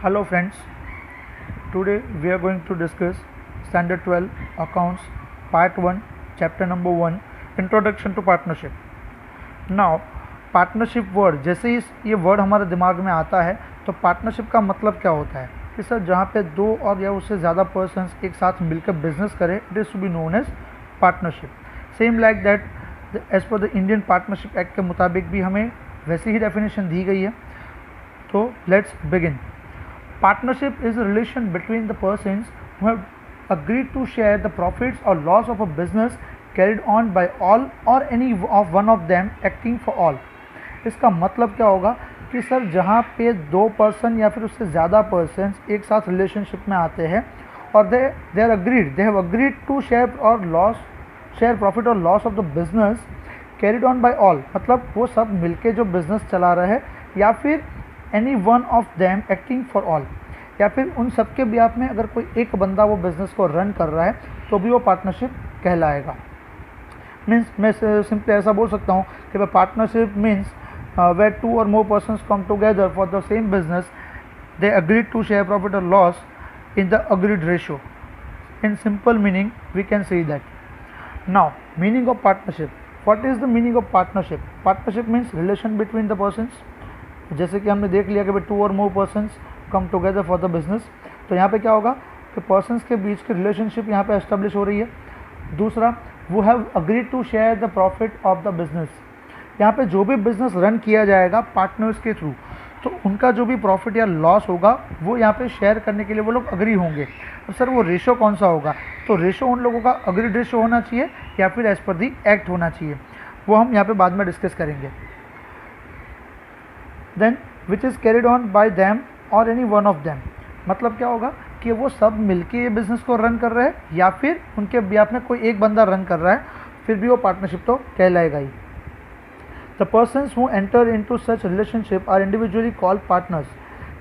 Hello friends, today we are going to discuss Standard 12 Accounts Part 1 Chapter number 1 Introduction to Partnership. Now partnership word जैसे ही ये word हमारे दिमाग में आता है तो पार्टनरशिप का मतलब क्या होता है कि सर जहाँ पे दो और या उससे ज़्यादा पर्सन्स एक साथ मिलकर बिजनेस करें it is to be known as partnership. Same like that as per the Indian partnership act के मुताबिक भी हमें वैसी ही डेफिनेशन दी गई है. तो let's begin. Partnership is a relation between the persons who have agreed to share the profits or loss of a business carried on by all or any of one of them acting for all. इसका मतलब क्या होगा कि sir जहाँ पे दो person या फिर उससे ज़्यादा पर्सन एक साथ रिलेशनशिप में आते हैं और they have agreed to share profit और loss of the business carried on by all, मतलब वो सब मिलके जो बिजनेस चला रहे हैं या फिर any one of them acting for all, या फिर उन सब के बिहाफ में अगर कोई एक बंदा वो बिज़नेस को रन कर रहा है तो भी वो पार्टनरशिप कहलाएगा. मीन्स मैं सिंपली ऐसा बोल सकता हूँ कि पार्टनरशिप मीन्स वेयर टू और more persons come together for the same business they agreed to share profit और loss in the agreed ratio. In simple meaning we can say that. Now meaning of partnership. What is the meaning of partnership? Partnership means relation between the persons. जैसे कि हमने देख लिया कि भाई two और more persons come together for the business, तो यहाँ पे क्या होगा कि पर्सन्स के बीच की रिलेशनशिप यहाँ पे एस्टेब्लिश हो रही है. दूसरा, वो have agreed to share the profit of the business. यहाँ पे जो भी बिजनेस रन किया जाएगा पार्टनर्स के थ्रू, तो उनका जो भी प्रॉफिट या लॉस होगा वो यहाँ पे शेयर करने के लिए वो लोग अग्री होंगे. अब सर वो रेशो कौन सा होगा? तो रेशो उन लोगों का अग्रीड रेशो होना चाहिए या फिर एज पर दी एक्ट होना चाहिए, वो हम यहाँ पे बाद में डिस्कस करेंगे. Then which is carried on by them और एनी वन ऑफ देम, मतलब क्या होगा कि वो सब मिलके ये बिज़नेस को रन कर रहे हैं या फिर उनके बिहाफ में कोई एक बंदा रन कर रहा है, फिर भी वो पार्टनरशिप तो कहलाएगा ही. The persons who enter into such relationship are individually called partners.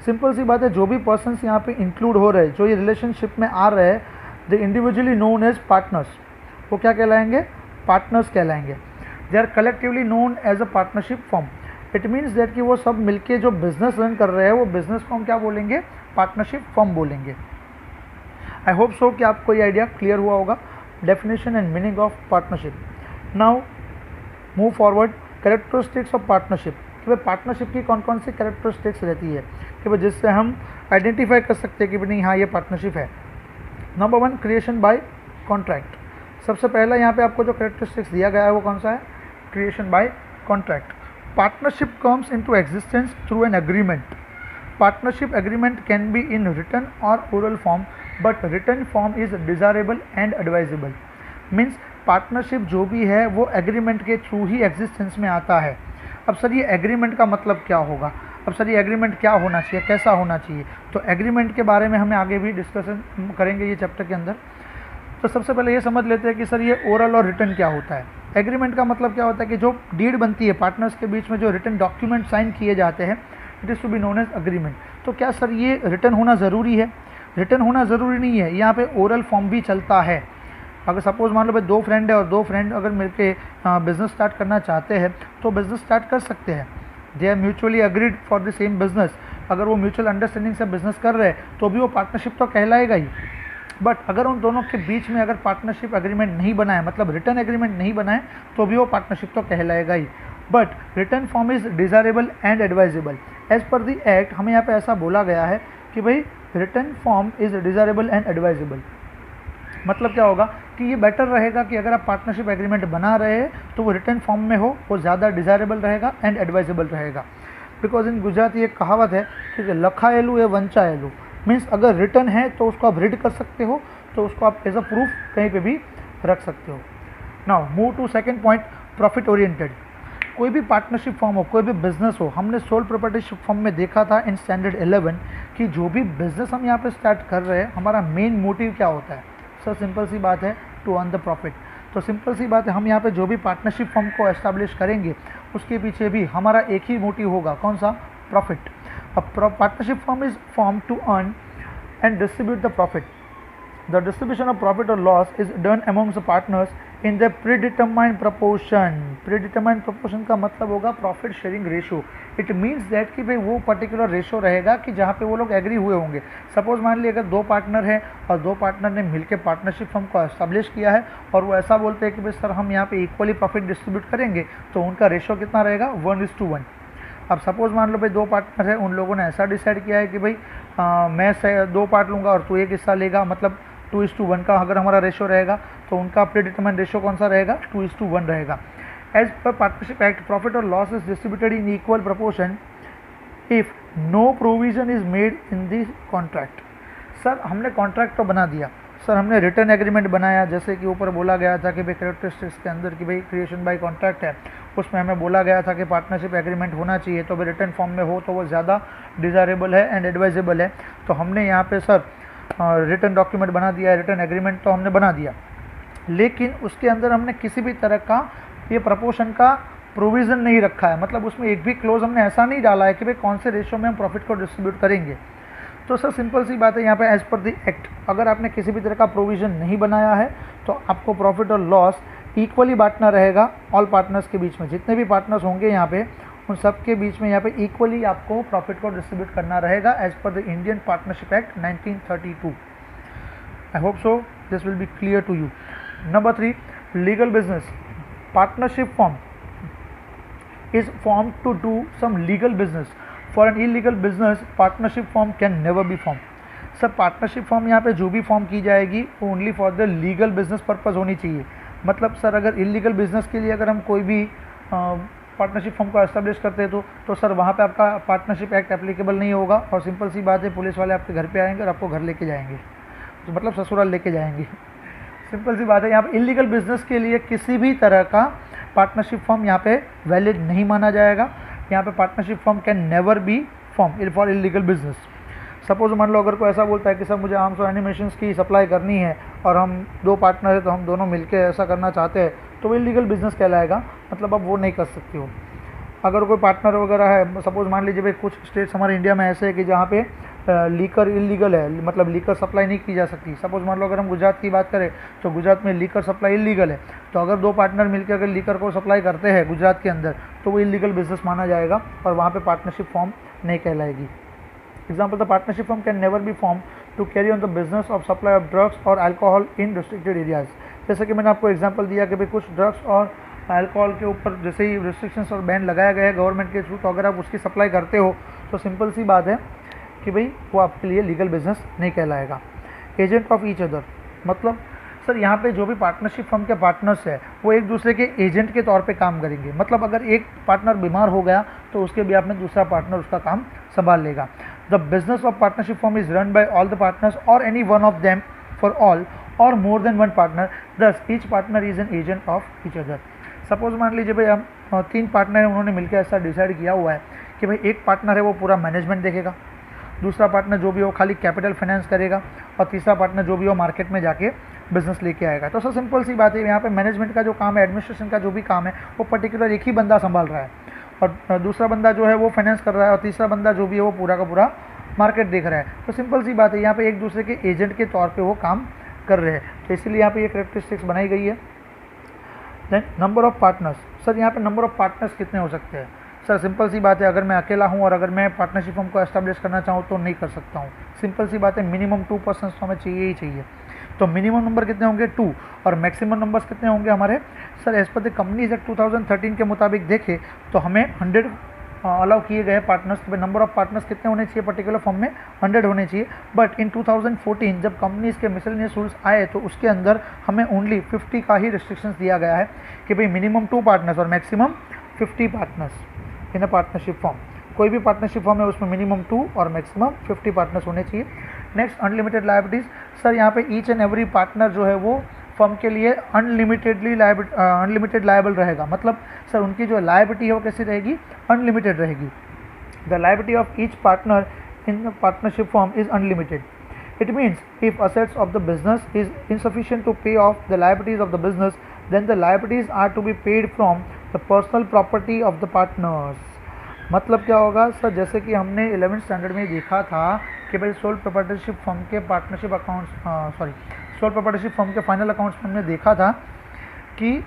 Simple सी बात है, जो भी पर्सन्स यहाँ पे इंक्लूड हो रहे हैं, जो ये रिलेशनशिप में आ रहे हैं, the individually known as partners, वो क्या कहलाएंगे? पार्टनर्स कहलाएंगे. They are collectively known as a partnership form. It means that कि वो सब मिलके जो बिज़नेस रन कर रहे हैं वो बिज़नेस को हम क्या बोलेंगे? पार्टनरशिप फर्म बोलेंगे. आई होप सो कि आपको ये आइडिया क्लियर हुआ होगा. Definition and meaning of partnership. Now move forward. Characteristics of partnership, कि भाई पार्टनरशिप की कौन कौन सी कैरेक्टरिस्टिक्स रहती है कि भाई जिससे हम आइडेंटिफाई कर सकते हैं कि भाई नहीं हाँ ये पार्टनरशिप है. Number 1, creation bye contract. सबसे पहला यहाँ पे आपको जो कैरेक्टरिस्टिक्स दिया गया है वो कौन सा है? Creation bye contract. Partnership comes into existence through an agreement. Partnership agreement can be in written or oral form, but written form is desirable and advisable. Means partnership जो भी है वो एग्रीमेंट के थ्रू ही एग्जिस्टेंस में आता है. अब sir ये एग्रीमेंट का मतलब क्या होगा? अब सर ये एग्रीमेंट क्या होना चाहिए, कैसा होना चाहिए? तो एग्रीमेंट के बारे में हमें आगे भी डिस्कशन करेंगे ये चैप्टर के अंदर. तो सबसे पहले ये समझ लेते हैं कि सर ये ओरल और रिटन क्या होता है. एग्रीमेंट का मतलब क्या होता है कि जो डीड बनती है पार्टनर्स के बीच में, जो रिटन डॉक्यूमेंट साइन किए जाते हैं, it is to be known as agreement. तो क्या सर ये रिटन होना ज़रूरी है? रिटन होना ज़रूरी नहीं है, यहाँ पे ओरल फॉर्म भी चलता है. अगर सपोज मान लो भाई दो फ्रेंड है और दो फ्रेंड अगर मिलके बिज़नेस स्टार्ट करना चाहते हैं तो बिज़नेस स्टार्ट कर सकते हैं. They are mutually agreed for the same business. अगर वो म्यूचुअल अंडरस्टैंडिंग से बिजनेस कर रहे हैं तो भी वो पार्टनरशिप तो कहलाएगा ही. बट अगर उन दोनों के बीच में अगर पार्टनरशिप एग्रीमेंट नहीं बना है, मतलब रिटर्न एग्रीमेंट नहीं बना है, तो भी वो पार्टनरशिप तो कहलाएगा ही. But return form is desirable and advisable. As per the act हमें यहाँ पे ऐसा बोला गया है कि भाई return form is desirable and advisable. मतलब क्या होगा कि ये बेटर रहेगा कि अगर आप पार्टनरशिप एग्रीमेंट बना रहे हैं तो वो रिटर्न फॉर्म में हो, वो ज़्यादा डिज़ायरेबल रहेगा एंड एडवाइजेबल रहेगा. बिकॉज इन गुजराती एक कहावत है कि लखाएलू या वंचाएलू. मीन्स अगर रिटर्न है तो उसको आप रीड कर सकते हो, तो उसको आप एज अ प्रूफ कहीं पे भी रख सकते हो. Now move to second point, profit oriented. कोई भी पार्टनरशिप फॉर्म हो, कोई भी बिजनेस हो, हमने सोल प्रोप्राइटरशिप फॉर्म में देखा था इन स्टैंडर्ड 11 कि जो भी बिजनेस हम यहाँ पे स्टार्ट कर रहे हैं हमारा मेन मोटिव क्या होता है? सर सिंपल सी बात है, टू अर्न द प्रॉफिट. तो सिंपल सी बात है, हम यहाँ पे जो भी पार्टनरशिप फॉर्म को एस्टैब्लिश करेंगे उसके पीछे भी हमारा एक ही मोटिव होगा, कौन सा? प्रॉफिट. अब partnership form is form to earn and distribute the profit. The distribution of profit or loss is done amongst the partners in the predetermined proportion. Predetermined proportion का मतलब होगा profit sharing ratio. It means that कि भाई वो particular ratio रहेगा कि जहाँ पे वो लोग एग्री हुए होंगे। सपोज मान लीजिए अगर दो पार्टनर हैं और दो पार्टनर ने मिलकर पार्टनरशिप फर्म को एस्टैब्लिश किया है और वो ऐसा बोलते हैं कि भाई सर हम यहाँ पे इक्वली प्रॉफिट डिस्ट्रीब्यूट करेंगे, तो उनका रेशो कितना रहेगा 1:1। अब सपोज मान लो भाई दो पार्टनर है, उन लोगों ने ऐसा डिसाइड किया है कि भाई मैं 2 पार्ट लूँगा और तू 1 हिस्सा लेगा, मतलब 2:1 का अगर हमारा रेशो रहेगा तो उनका प्रीडिटरमाइंड रेशो कौन सा रहेगा 2:1 रहेगा। As per partnership act profit और loss is distributed in equal proportion if no provision is made in this contract. Sir हमने कॉन्ट्रैक्ट तो बना दिया, सर हमने रिटर्न एग्रीमेंट बनाया, जैसे कि ऊपर बोला गया था कि भाई कैरेक्टरिस्टिक्स के अंदर कि भाई क्रिएशन बाय कॉन्ट्रैक्ट है, उसमें हमें बोला गया था कि पार्टनरशिप एग्रीमेंट होना चाहिए, तो भाई रिटर्न फॉर्म में हो तो वो ज़्यादा डिज़ायरेबल है एंड एडवाइजेबल है। तो हमने यहाँ पे सर रिटर्न डॉक्यूमेंट बना दिया है, रिटर्न एग्रीमेंट तो हमने बना दिया, लेकिन उसके अंदर हमने किसी भी तरह का ये प्रपोर्शन का प्रोविज़न नहीं रखा है, मतलब उसमें एक भी क्लोज हमने ऐसा नहीं डाला है कि भाई कौन से रेशो में हम प्रॉफिट को डिस्ट्रीब्यूट करेंगे। तो सर सिंपल सी बात है यहाँ पे एज पर द एक्ट अगर आपने किसी भी तरह का प्रोविज़न नहीं बनाया है तो आपको प्रॉफिट और लॉस इक्वली बांटना रहेगा ऑल पार्टनर्स के बीच में। जितने भी पार्टनर्स होंगे यहाँ पे उन सब के बीच में यहाँ पे इक्वली आपको प्रॉफिट को डिस्ट्रीब्यूट करना रहेगा as per the Indian partnership act 1932। I hope so this will be clear to you. Number 3, legal business. Partnership form is formed to do some legal business. For an illegal business, partnership firm can never be formed. Sir partnership form यहाँ पे जो भी form की जाएगी वो only for the legal business purpose होनी चाहिए। मतलब सर अगर इलीगल बिजनेस के लिए अगर हम कोई भी पार्टनरशिप फॉर्म को एस्टेब्लिश करते हैं तो सर वहाँ पे आपका पार्टनरशिप एक्ट एप्लीकेबल नहीं होगा और सिंपल सी बात है पुलिस वाले आपके घर पे आएंगे और आपको घर लेके जाएंगे, तो मतलब ससुराल लेके जाएंगे। सिंपल सी बात है, यहाँ पे इलीगल बिजनेस के लिए किसी भी तरह का पार्टनरशिप फॉर्म यहाँ पे वैलिड नहीं माना जाएगा। यहाँ पे partnership form can never be form for illegal business. Suppose मान लो अगर कोई ऐसा बोलता है कि सर मुझे आर्म्स और एनिमेशंस की सप्लाई करनी है और हम 2 पार्टनर है तो हम दोनों मिलकर ऐसा करना चाहते हैं, तो वो इलीगल बिजनेस कहलाएगा, मतलब अब वो नहीं कर सकते हो। अगर कोई पार्टनर वगैरह है, सपोज मान लीजिए भाई कुछ स्टेट्स हमारे इंडिया में ऐसे है कि जहाँ पे लीकर इलीगल है, मतलब लीकर सप्लाई नहीं की जा सकती। सपोज मान लो अगर हम गुजरात की बात करें तो गुजरात में लीकर सप्लाई इलीगल है, तो अगर 2 पार्टनर मिलकर अगर लीकर को सप्लाई करते हैं गुजरात के अंदर तो वो इलीगल बिजनेस माना जाएगा और वहाँ पे पार्टनरशिप फॉर्म नहीं कहलाएगी। Example, the partnership form can never be form to carry on the business of supply of drugs और अल्कोहल इन रिस्ट्रिक्टेड एरियाज। जैसे कि मैंने आपको एग्जाम्पल दिया कि भाई कुछ ड्रग्स और अल्कोहल के ऊपर जैसे ही रिस्ट्रिक्शंस और बैन लगाया गया है गवर्नमेंट के थ्रू, तो अगर आप उसकी सप्लाई करते हो तो सिंपल सी बात है कि भाई वो आपके लिए लीगल बिजनेस नहीं कहलाएगा। एजेंट ऑफ ईच अदर, मतलब सर यहाँ पे जो भी पार्टनरशिप फर्म के पार्टनर्स है वो एक दूसरे के एजेंट के तौर पे काम करेंगे। मतलब अगर एक पार्टनर बीमार हो गया तो उसके बिहाफ में दूसरा पार्टनर उसका काम संभाल लेगा। The business of partnership firm is run by all the partners और any one of them for all और more than one partner, thus each partner is an agent of each other. Suppose मान लीजिए भाई हम 3 partner हैं, उन्होंने मिलकर ऐसा डिसाइड किया हुआ है कि भाई एक पार्टनर है वो पूरा मैनेजमेंट देखेगा, दूसरा पार्टनर जो भी हो खाली कैपिटल फाइनेंस करेगा और तीसरा पार्टनर जो भी हो मार्केट में जाके बिजनेस लेके आएगा। तो सर सिंपल सी बात है, यहाँ पे मैनेजमेंट का जो काम है, एडमिनिस्ट्रेशन का जो भी काम है वो पर्टिकुलर एक ही बंदा संभाल रहा है और दूसरा बंदा जो है वो फाइनेंस कर रहा है और तीसरा बंदा जो भी है वो पूरा का पूरा मार्केट देख रहा है। तो सिंपल सी बात है, यहाँ पे एक दूसरे के एजेंट के तौर पर वो काम कर रहे हैं, तो इसीलिए यहाँ पे ये कैरेक्टरिस्टिक्स बनाई गई है। Then number of partners, sir यहाँ पे नंबर ऑफ पार्टनर्स कितने हो सकते हैं? सर सिंपल सी बात है, अगर मैं अकेला हूँ और अगर मैं पार्टनरशिप फर्म को एस्टैब्लिश करना चाहूँ तो नहीं कर सकता हूँ। सिंपल सी बात है, मिनिमम 2 पर्सन्स तो हमें चाहिए ही चाहिए। तो मिनिमम नंबर कितने होंगे 2 और मैक्सिमम नंबर्स कितने होंगे हमारे? Sir as per the companies act 2013 के मुताबिक देखें तो हमें 100 अलाउ किए गए पार्टनर्स। नंबर ऑफ पार्टनर्स कितने होने चाहिए पर्टिकुलर फॉर्म में? 100 होने चाहिए। बट इन 2014 जब कंपनीज के मिसलेनियस रूल्स आए तो उसके अंदर हमें ओनली 50 का ही रिस्ट्रिक्शंस दिया गया है कि भाई मिनिमम 2 पार्टनर्स और maximum 50 partners in a partnership form. कोई भी पार्टनरशिप फॉर्म है उसमें मिनिमम 2 और मैक्सिमम 50 पार्टनर्स होने चाहिए। Next, unlimited liabilities. सर यहाँ पे ईच एंड एवरी पार्टनर जो है वो फर्म के लिए अनलिमिटेड लायबल रहेगा। मतलब सर उनकी जो लायबिलिटी है वो कैसी रहेगी? अनलिमिटेड रहेगी। The liability of each partner in the partnership firm is unlimited. It means if assets of the business is insufficient to pay off the liabilities of the business, then the liabilities are to be paid from the personal property of the partners. मतलब क्या होगा sir? जैसे कि हमने 11th standard में देखा था कि भाई सोल प्रोप्राइटरशिप फर्म के partnership accounts sole proprietorship firm के फाइनल अकाउंट्स में हमने देखा था कि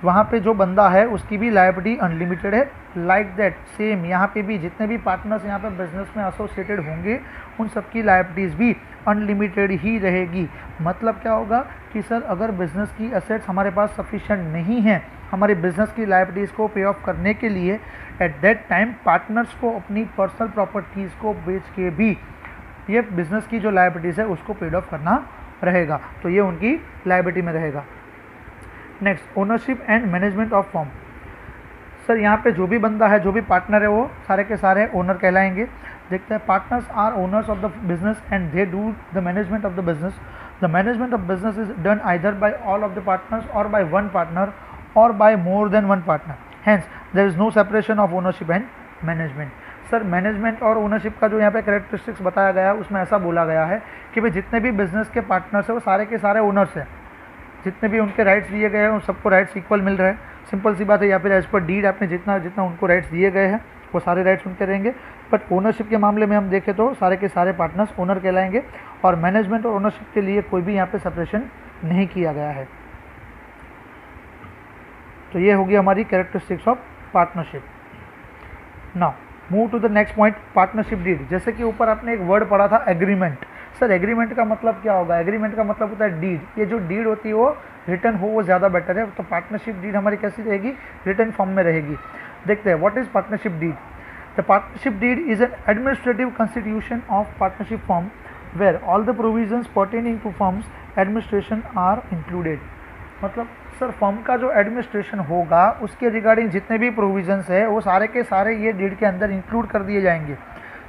वहाँ पे जो बंदा है उसकी भी लायबिलिटी अनलिमिटेड है। लाइक दैट सेम यहाँ पे भी जितने भी पार्टनर्स यहाँ पे बिजनेस में एसोसिएटेड होंगे उन सबकी लायबिलिटीज़ भी अनलिमिटेड ही रहेगी। मतलब क्या होगा कि सर अगर बिज़नेस की एसेट्स हमारे पास सफिशिएंट नहीं है हमारे बिज़नेस की लायबिलिटीज़ को पे ऑफ करने के लिए, एट दैट टाइम पार्टनर्स को अपनी पर्सनल प्रॉपर्टीज़ को बेच के भी ये बिज़नेस की जो लायबिलिटीज़ है उसको पेड ऑफ करना रहेगा, तो ये उनकी लायबिलिटी में रहेगा। Next, ownership and management of firm. Sir यहाँ पे जो भी बंदा है जो भी पार्टनर है वो सारे के सारे ओनर कहलाएंगे। देखते हैं, partners are owners of the business and they do the management of the business. The management of business is done either by all of the partners और बाय वन पार्टनर और by more than one partner, hence there is no separation of ownership and management. Sir management और ownership का जो यहाँ पे characteristics बताया गया है उसमें ऐसा बोला गया है कि भाई जितने भी बिजनेस के पार्टनर्स हैं वो सारे के सारे ओनर्स हैं, जितने भी उनके राइट्स दिए गए हैं उन सबको राइट्स इक्वल मिल रहे हैं। सिंपल सी बात है, या फिर एज पर डीड आपने जितना जितना उनको राइट्स दिए गए हैं वो सारे राइट्स उनके रहेंगे। बट ओनरशिप के मामले में हम देखें तो सारे के सारे पार्टनर्स ओनर कहलाएंगे और मैनेजमेंट और ओनरशिप के लिए कोई भी यहाँ पे सेपरेशन नहीं किया गया है। तो ये होगी हमारी characteristics of partnership. Now move to the next point, partnership deed. जैसे कि ऊपर आपने एक वर्ड पढ़ा था एग्रीमेंट। सर एग्रीमेंट का मतलब क्या होगा? एग्रीमेंट का मतलब होता है डीड। ये जो डीड होती है वो रिटर्न हो वो ज़्यादा बेटर है। तो पार्टनरशिप डीड हमारी कैसी रहेगी? रिटर्न फॉर्म में रहेगी। देखते हैं what is partnership deed. The partnership deed is an administrative constitution of partnership form where all the provisions pertaining to forms administration are included. मतलब सर फर्म का जो एडमिनिस्ट्रेशन होगा उसके रिगार्डिंग जितने भी प्रोविजंस है वो सारे के सारे ये डीड के अंदर इंक्लूड कर दिए जाएंगे।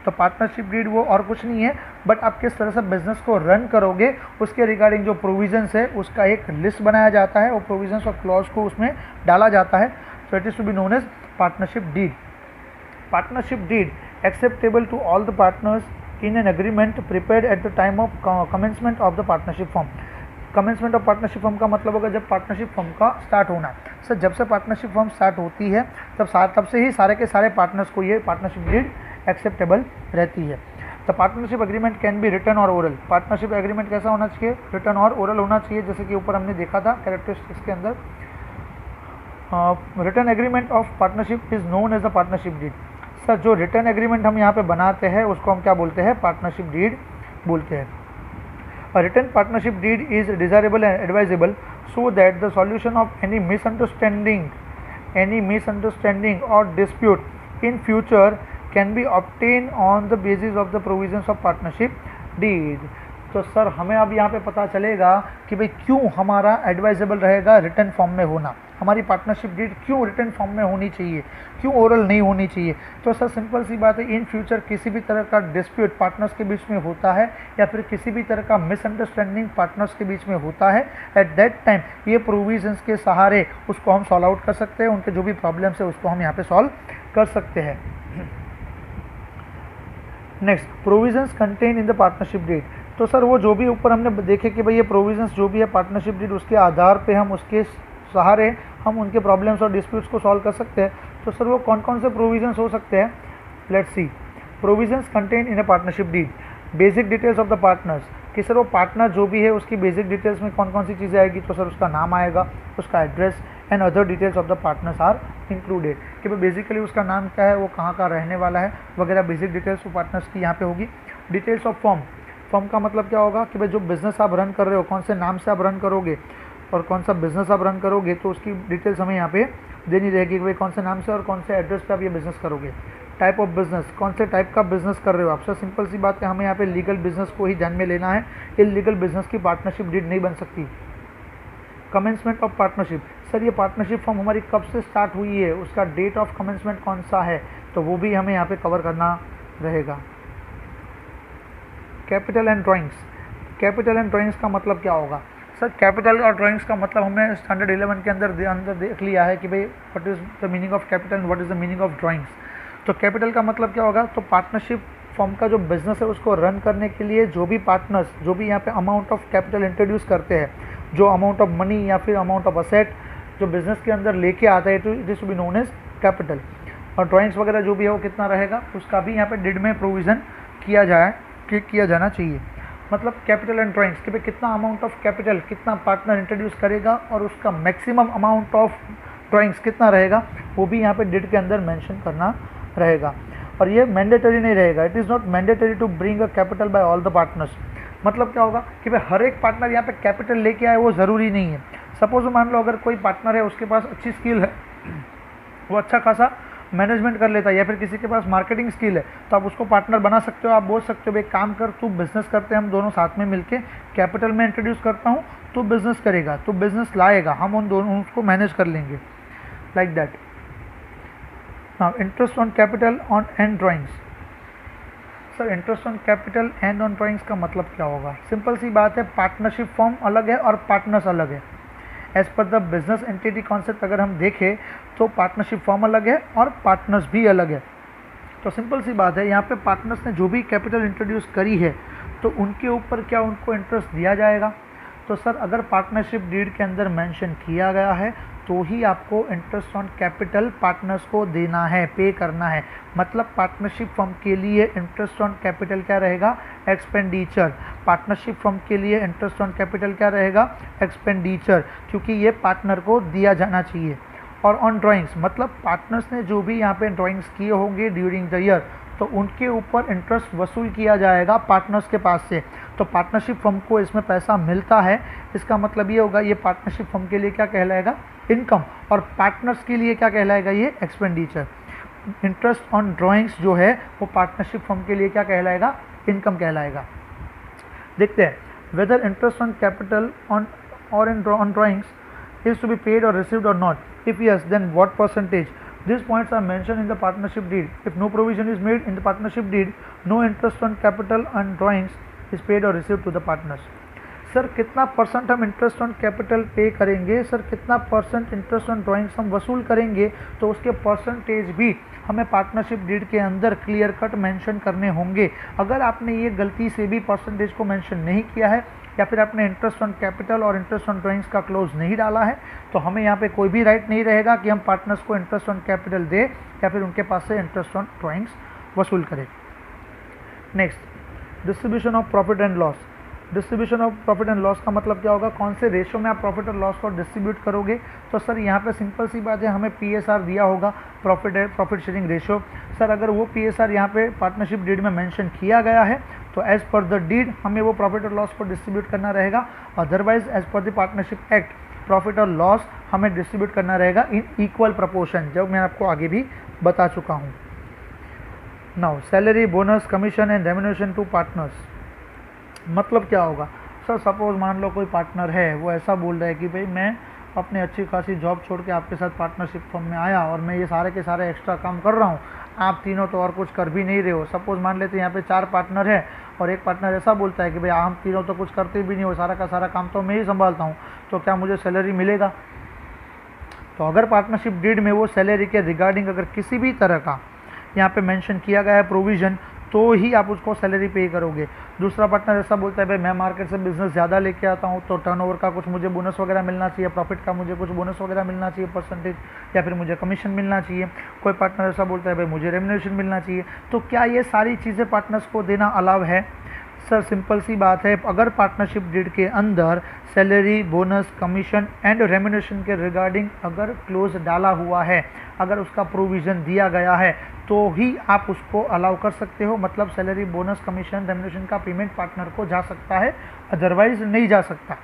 तो पार्टनरशिप डीड वो और कुछ नहीं है बट आप किस तरह से बिजनेस को रन करोगे उसके रिगार्डिंग जो प्रोविजंस है उसका एक लिस्ट बनाया जाता है और प्रोविजंस और क्लॉज को उसमें डाला जाता है। So it is to be known as partnership deed. Partnership deed acceptable to all the partners in an agreement prepared at the time of commencement of the partnership form. Commencement of partnership firm का मतलब होगा जब partnership firm का start होना। Sir जब से partnership firm start होती है तब से ही सारे के सारे पार्टनर्स को ये पार्टनरशिप डीड एक्सेप्टेबल रहती है। The partnership agreement can be written और ओरल। पार्टनरशिप एग्रीमेंट कैसा होना चाहिए? रिटन और ओरल होना चाहिए। जैसे कि ऊपर हमने देखा था कैरेक्टरिस्टिक्स के अंदर, written agreement of partnership is known as the partnership deed. Sir जो रिटन एग्रीमेंट हम यहाँ पे बनाते हैं उसको हम क्या बोलते हैं? पार्टनरशिप डीड बोलते हैं। A written partnership deed is desirable and advisable so that the solution of any misunderstanding or dispute in future can be obtained on the basis of the provisions of partnership deed। तो sir हमें अब यहाँ पे पता चलेगा कि भाई क्यों हमारा एडवाइजेबल रहेगा रिटर्न फॉर्म में होना, हमारी पार्टनरशिप डीड क्यों रिटर्न फॉर्म में होनी चाहिए, क्यों ओरल नहीं होनी चाहिए। तो सर सिंपल सी बात है, इन फ्यूचर किसी भी तरह का डिस्प्यूट पार्टनर्स के बीच में होता है या फिर किसी भी तरह का मिसअंडरस्टैंडिंग पार्टनर्स के बीच में होता है, एट दैट टाइम ये प्रोविजंस के सहारे उसको हम सॉल्व आउट कर सकते हैं, उनके जो भी प्रॉब्लम्स है उसको हम यहाँ पे सॉल्व कर सकते हैं। Next, provisions contain in the partnership deed. तो सर वो जो भी ऊपर हमने देखे कि भाई ये प्रोविजंस जो भी है पार्टनरशिप डीड उसके आधार पे हम उसके सहारे हम उनके प्रॉब्लम्स और डिस्प्यूट्स को सॉल्व कर सकते हैं। तो सर वो कौन कौन से प्रोविजंस हो सकते हैं? Let's see. Provisions contain in a partnership deed, basic details of the partners, कि सर वो पार्टनर जो भी है उसकी बेसिक डिटेल्स में कौन कौन सी चीज़ें आएगी। तो सर उसका नाम आएगा, उसका address and other details of the partners are included, कि भाई बेसिकली उसका नाम क्या है, वो कहाँ का रहने वाला है वगैरह बेसिक डिटेल्स वो पार्टनर्स की यहाँ पे होगी। डिटेल्स ऑफ फर्म, फर्म का मतलब क्या होगा कि भाई जो बिज़नेस आप रन कर रहे हो कौन से नाम से आप रन करोगे और कौन सा बिज़नेस आप रन करोगे, तो उसकी डिटेल्स हमें यहाँ पे देनी रहेगी कि भाई कौन से नाम से और कौन से एड्रेस पे आप ये बिज़नेस करोगे। टाइप ऑफ बिज़नेस, कौन से टाइप का बिज़नेस कर रहे हो आप। सर सिंपल सी बात है, हमें यहाँ पे लीगल बिज़नेस को ही ध्यान में लेना है, इलीगल बिज़नेस की पार्टनरशिप डीड नहीं बन सकती। कमेंसमेंट ऑफ पार्टनरशिप, सर ये पार्टनरशिप फॉर्म हमारी कब से स्टार्ट हुई है, उसका डेट ऑफ कमेंसमेंट कौन सा है, तो वो भी हमें यहाँ पे कवर करना रहेगा। Capital and drawings, capital and drawings का मतलब क्या होगा? सर कैपिटल और ड्राइंग्स का मतलब हमने स्टैंडर्ड 11 के अंदर देख लिया है कि भाई what is the meaning of capital and what is the meaning of drawings. तो कैपिटल का मतलब क्या होगा? तो पार्टनरशिप फर्म का जो बिज़नेस है उसको रन करने के लिए जो भी पार्टनर्स जो भी यहाँ पे अमाउंट ऑफ कैपिटल इंट्रोड्यूस करते हैं, जो अमाउंट ऑफ मनी या फिर अमाउंट ऑफ असेट जो बिज़नेस के अंदर लेके आता है, तो it is to be known as capital. और ड्राइंग्स वगैरह जो भी है वो कितना रहेगा उसका भी यहाँ पे डीड में प्रोविज़न किया जाना चाहिए। मतलब कैपिटल एंड ड्राइंग्स कि भाई कितना अमाउंट ऑफ कैपिटल कितना पार्टनर इंट्रोड्यूस करेगा और उसका मैक्सिमम अमाउंट ऑफ ड्राइंग्स कितना रहेगा, वो भी यहाँ पे डिड के अंदर मेंशन करना रहेगा। और ये मैंडेटरी नहीं रहेगा, it is not mandatory to bring a capital by all the partners. मतलब क्या होगा कि भाई हर एक पार्टनर यहाँ पे कैपिटल लेके आए वो ज़रूरी नहीं है। सपोज मान लो अगर कोई पार्टनर है उसके पास अच्छी स्किल है, वो अच्छा खासा मैनेजमेंट कर लेता है, या फिर किसी के पास मार्केटिंग स्किल है, तो आप उसको पार्टनर बना सकते हो। आप बोल सकते हो भाई काम कर, तू बिजनेस करते हैं हम दोनों साथ में मिलके, कैपिटल में इंट्रोड्यूस करता हूँ, तू बिजनेस करेगा, तू बिजनेस लाएगा, हम उन दोनों उसको मैनेज कर लेंगे, like that. Now interest on capital on and drawings. Sir interest on capital and on drawings का मतलब क्या होगा? सिंपल सी बात है, पार्टनरशिप फॉर्म अलग है और पार्टनर्स अलग है। As per the business entity concept अगर हम देखें तो पार्टनरशिप फॉर्म अलग है और पार्टनर्स भी अलग है। तो सिंपल सी बात है, यहाँ पे पार्टनर्स ने जो भी कैपिटल इंट्रोड्यूस करी है तो उनके ऊपर क्या उनको इंटरेस्ट दिया जाएगा? तो सर अगर पार्टनरशिप डीड के अंदर मेंशन किया गया है तो ही आपको इंटरेस्ट ऑन कैपिटल पार्टनर्स को देना है, पे करना है। मतलब पार्टनरशिप फर्म के लिए इंटरेस्ट ऑन कैपिटल क्या रहेगा? एक्सपेंडिचर। पार्टनरशिप फर्म के लिए इंटरेस्ट ऑन कैपिटल क्या रहेगा? एक्सपेंडिचर, क्योंकि ये पार्टनर को दिया जाना चाहिए। और ऑन ड्राइंग्स मतलब पार्टनर्स ने जो भी यहाँ पे ड्राइंग्स किए होंगे ड्यूरिंग द ईयर तो उनके ऊपर इंटरेस्ट वसूल किया जाएगा पार्टनर्स के पास से। तो पार्टनरशिप फर्म को इसमें पैसा मिलता है, इसका मतलब ये होगा ये पार्टनरशिप फर्म के लिए क्या कहलाएगा? इनकम। और पार्टनर्स के लिए क्या कहलाएगा? ये एक्सपेंडिचर। इंटरेस्ट ऑन ड्राइंग्स जो है वो पार्टनरशिप फर्म के लिए क्या कहलाएगा? इनकम कहलाएगा। देखते हैं whether interest on capital on और on drawings is to be paid or received or not. If yes, then what percentage? These points are mentioned in the partnership deed. If no provision is made in the partnership deed, no interest on capital and drawings is paid or received to the partners. Sir कितना percent हम interest on capital पे करेंगे, sir कितना percent interest on drawings हम वसूल करेंगे, तो उसके परसेंटेज भी हमें पार्टनरशिप डीड के अंदर क्लियर कट मेंशन करने होंगे। अगर आपने ये गलती से भी परसेंटेज को मेंशन नहीं किया है या फिर आपने इंटरेस्ट ऑन कैपिटल और इंटरेस्ट ऑन ड्राइंग्स का क्लोज नहीं डाला है तो हमें यहाँ पे कोई भी राइट नहीं रहेगा कि हम पार्टनर्स को इंटरेस्ट ऑन कैपिटल दे या फिर उनके पास से इंटरेस्ट ऑन ड्राइंग्स वसूल करें। Next, distribution of profit and loss. Distribution of profit and loss का मतलब क्या होगा? कौन से रेशो में आप प्रॉफिट और लॉस को डिस्ट्रीब्यूट करोगे? तो सर यहाँ पे सिंपल सी बात है, हमें PSR दिया होगा, प्रॉफिट शेयरिंग रेशो। सर अगर वो PSR यहाँ पे पार्टनरशिप डीड में मेंशन किया गया है तो एज पर द डीड हमें वो प्रॉफिट और लॉस को डिस्ट्रीब्यूट करना रहेगा। Otherwise as per the partnership act profit और लॉस हमें डिस्ट्रीब्यूट करना रहेगा इन इक्वल प्रपोर्शन, जो मैं आपको आगे भी बता चुका हूँ। Now salary, bonus, commission and remuneration to partners. मतलब क्या होगा? सर सपोज मान लो कोई पार्टनर है, वो ऐसा बोल रहा है कि भाई मैं अपनी अच्छी खासी जॉब छोड़ के आपके साथ पार्टनरशिप फर्म में आया और मैं ये सारे के सारे एक्स्ट्रा काम कर रहा हूँ, आप तीनों तो और कुछ कर भी नहीं रहे हो। सपोज मान लेते हैं यहाँ पे 4 पार्टनर है और एक पार्टनर ऐसा बोलता है कि भाई हम तीनों तो कुछ करते भी नहीं हो, सारा का सारा काम तो मैं ही संभालता हूँ, तो क्या मुझे सैलरी मिलेगा? तो अगर पार्टनरशिप डीड में वो सैलरी के रिगार्डिंग अगर किसी भी तरह का यहाँ पे मेंशन किया गया है प्रोविज़न तो ही आप उसको सैलरी पे करोगे। दूसरा पार्टनर ऐसा बोलता है भाई मैं मार्केट से बिजनेस ज़्यादा लेके आता हूँ तो टर्नओवर का कुछ मुझे बोनस वगैरह मिलना चाहिए, प्रॉफिट का मुझे कुछ बोनस वगैरह मिलना चाहिए परसेंटेज, या फिर मुझे कमीशन मिलना चाहिए। कोई पार्टनर ऐसा बोलता है भाई मुझे रेम्युनरेशन मिलना चाहिए। तो क्या ये सारी चीज़ें पार्टनर्स को देना अलाउ है? सर सिंपल सी बात है, अगर पार्टनरशिप डीड के अंदर salary, bonus, commission and remuneration के रिगार्डिंग अगर क्लोज डाला हुआ है, अगर उसका प्रोविज़न दिया गया है तो ही आप उसको अलाउ कर सकते हो। मतलब सैलरी, बोनस, कमीशन, रेम्युनरेशन का पेमेंट पार्टनर को जा सकता है, अदरवाइज नहीं जा सकता।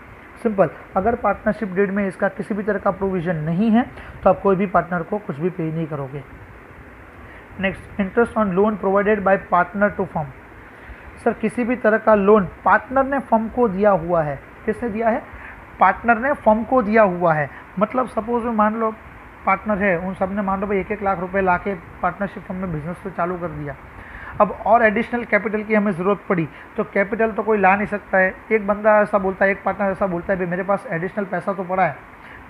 सिंपल। अगर पार्टनरशिप डीड में इसका किसी भी तरह का प्रोविज़न नहीं है तो आप कोई भी पार्टनर को कुछ भी पे नहीं करोगे। Next, interest on loan provided by partner to firm. Sir किसी भी तरह का लोन पार्टनर ने फर्म को दिया हुआ है। किसने दिया है? पार्टनर ने फर्म को दिया हुआ है। मतलब सपोज में मान लो पार्टनर है, उन सब ने मान लो भाई 1-1 लाख रुपए ला के पार्टनरशिप फर्म में बिजनेस तो चालू कर दिया। अब और एडिशनल कैपिटल की हमें ज़रूरत पड़ी तो कैपिटल तो कोई ला नहीं सकता है। एक बंदा ऐसा बोलता है, एक पार्टनर ऐसा बोलता है भाई मेरे पास एडिशनल पैसा तो पड़ा है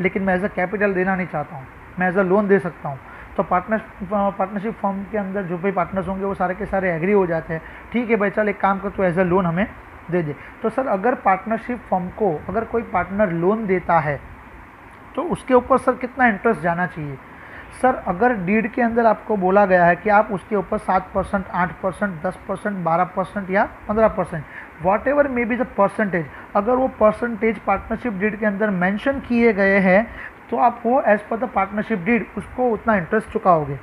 लेकिन मैं एज अ कैपिटल देना नहीं चाहता हूँ, मैं एज अ लोन दे सकता हूँ। तो पार्टनरशिप फर्म के अंदर जो भी पार्टनर्स होंगे वो सारे के सारे एग्री हो जाते हैं, ठीक है भाई चल एक काम कर तो एज अ लोन हमें दे दे। तो सर अगर पार्टनरशिप फर्म को अगर कोई पार्टनर लोन देता है तो उसके ऊपर सर कितना इंटरेस्ट जाना चाहिए? सर अगर डीड के अंदर आपको बोला गया है कि आप उसके ऊपर 7%, 8%, 10%, 12% या 15%, what ever may be the percentage, अगर वो परसेंटेज पार्टनरशिप डीड के अंदर मेंशन किए गए हैं तो आप वो as per the partnership deed उसको उतना इंटरेस्ट चुकाओगे।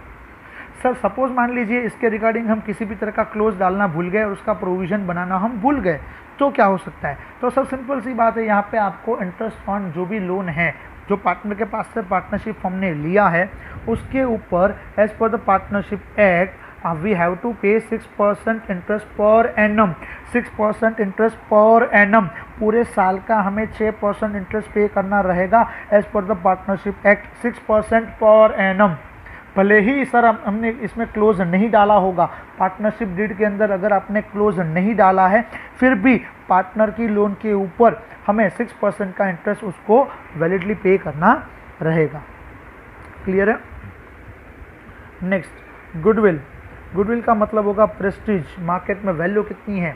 सर सपोज मान लीजिए इसके रिगार्डिंग हम किसी भी तरह का क्लोज डालना भूल गए और उसका प्रोविज़न बनाना हम भूल गए, तो क्या हो सकता है? तो सर सिंपल सी बात है, यहाँ पे आपको इंटरेस्ट ऑन जो भी लोन है जो पार्टनर के पास से पार्टनरशिप फर्म ने लिया है उसके ऊपर as per the partnership act we have to pay 6% interest per annum. 6% interest per annum, पूरे साल का हमें 6% इंटरेस्ट पे करना रहेगा as per the partnership act, 6% per annum. भले ही सर हमने इसमें क्लोज नहीं डाला होगा, पार्टनरशिप डीड के अंदर अगर आपने क्लोज नहीं डाला है फिर भी पार्टनर की लोन के ऊपर हमें 6% का इंटरेस्ट उसको वैलिडली पे करना रहेगा। क्लियर है? Next, goodwill. गुडविल का मतलब होगा प्रेस्टीज, मार्केट में वैल्यू कितनी है।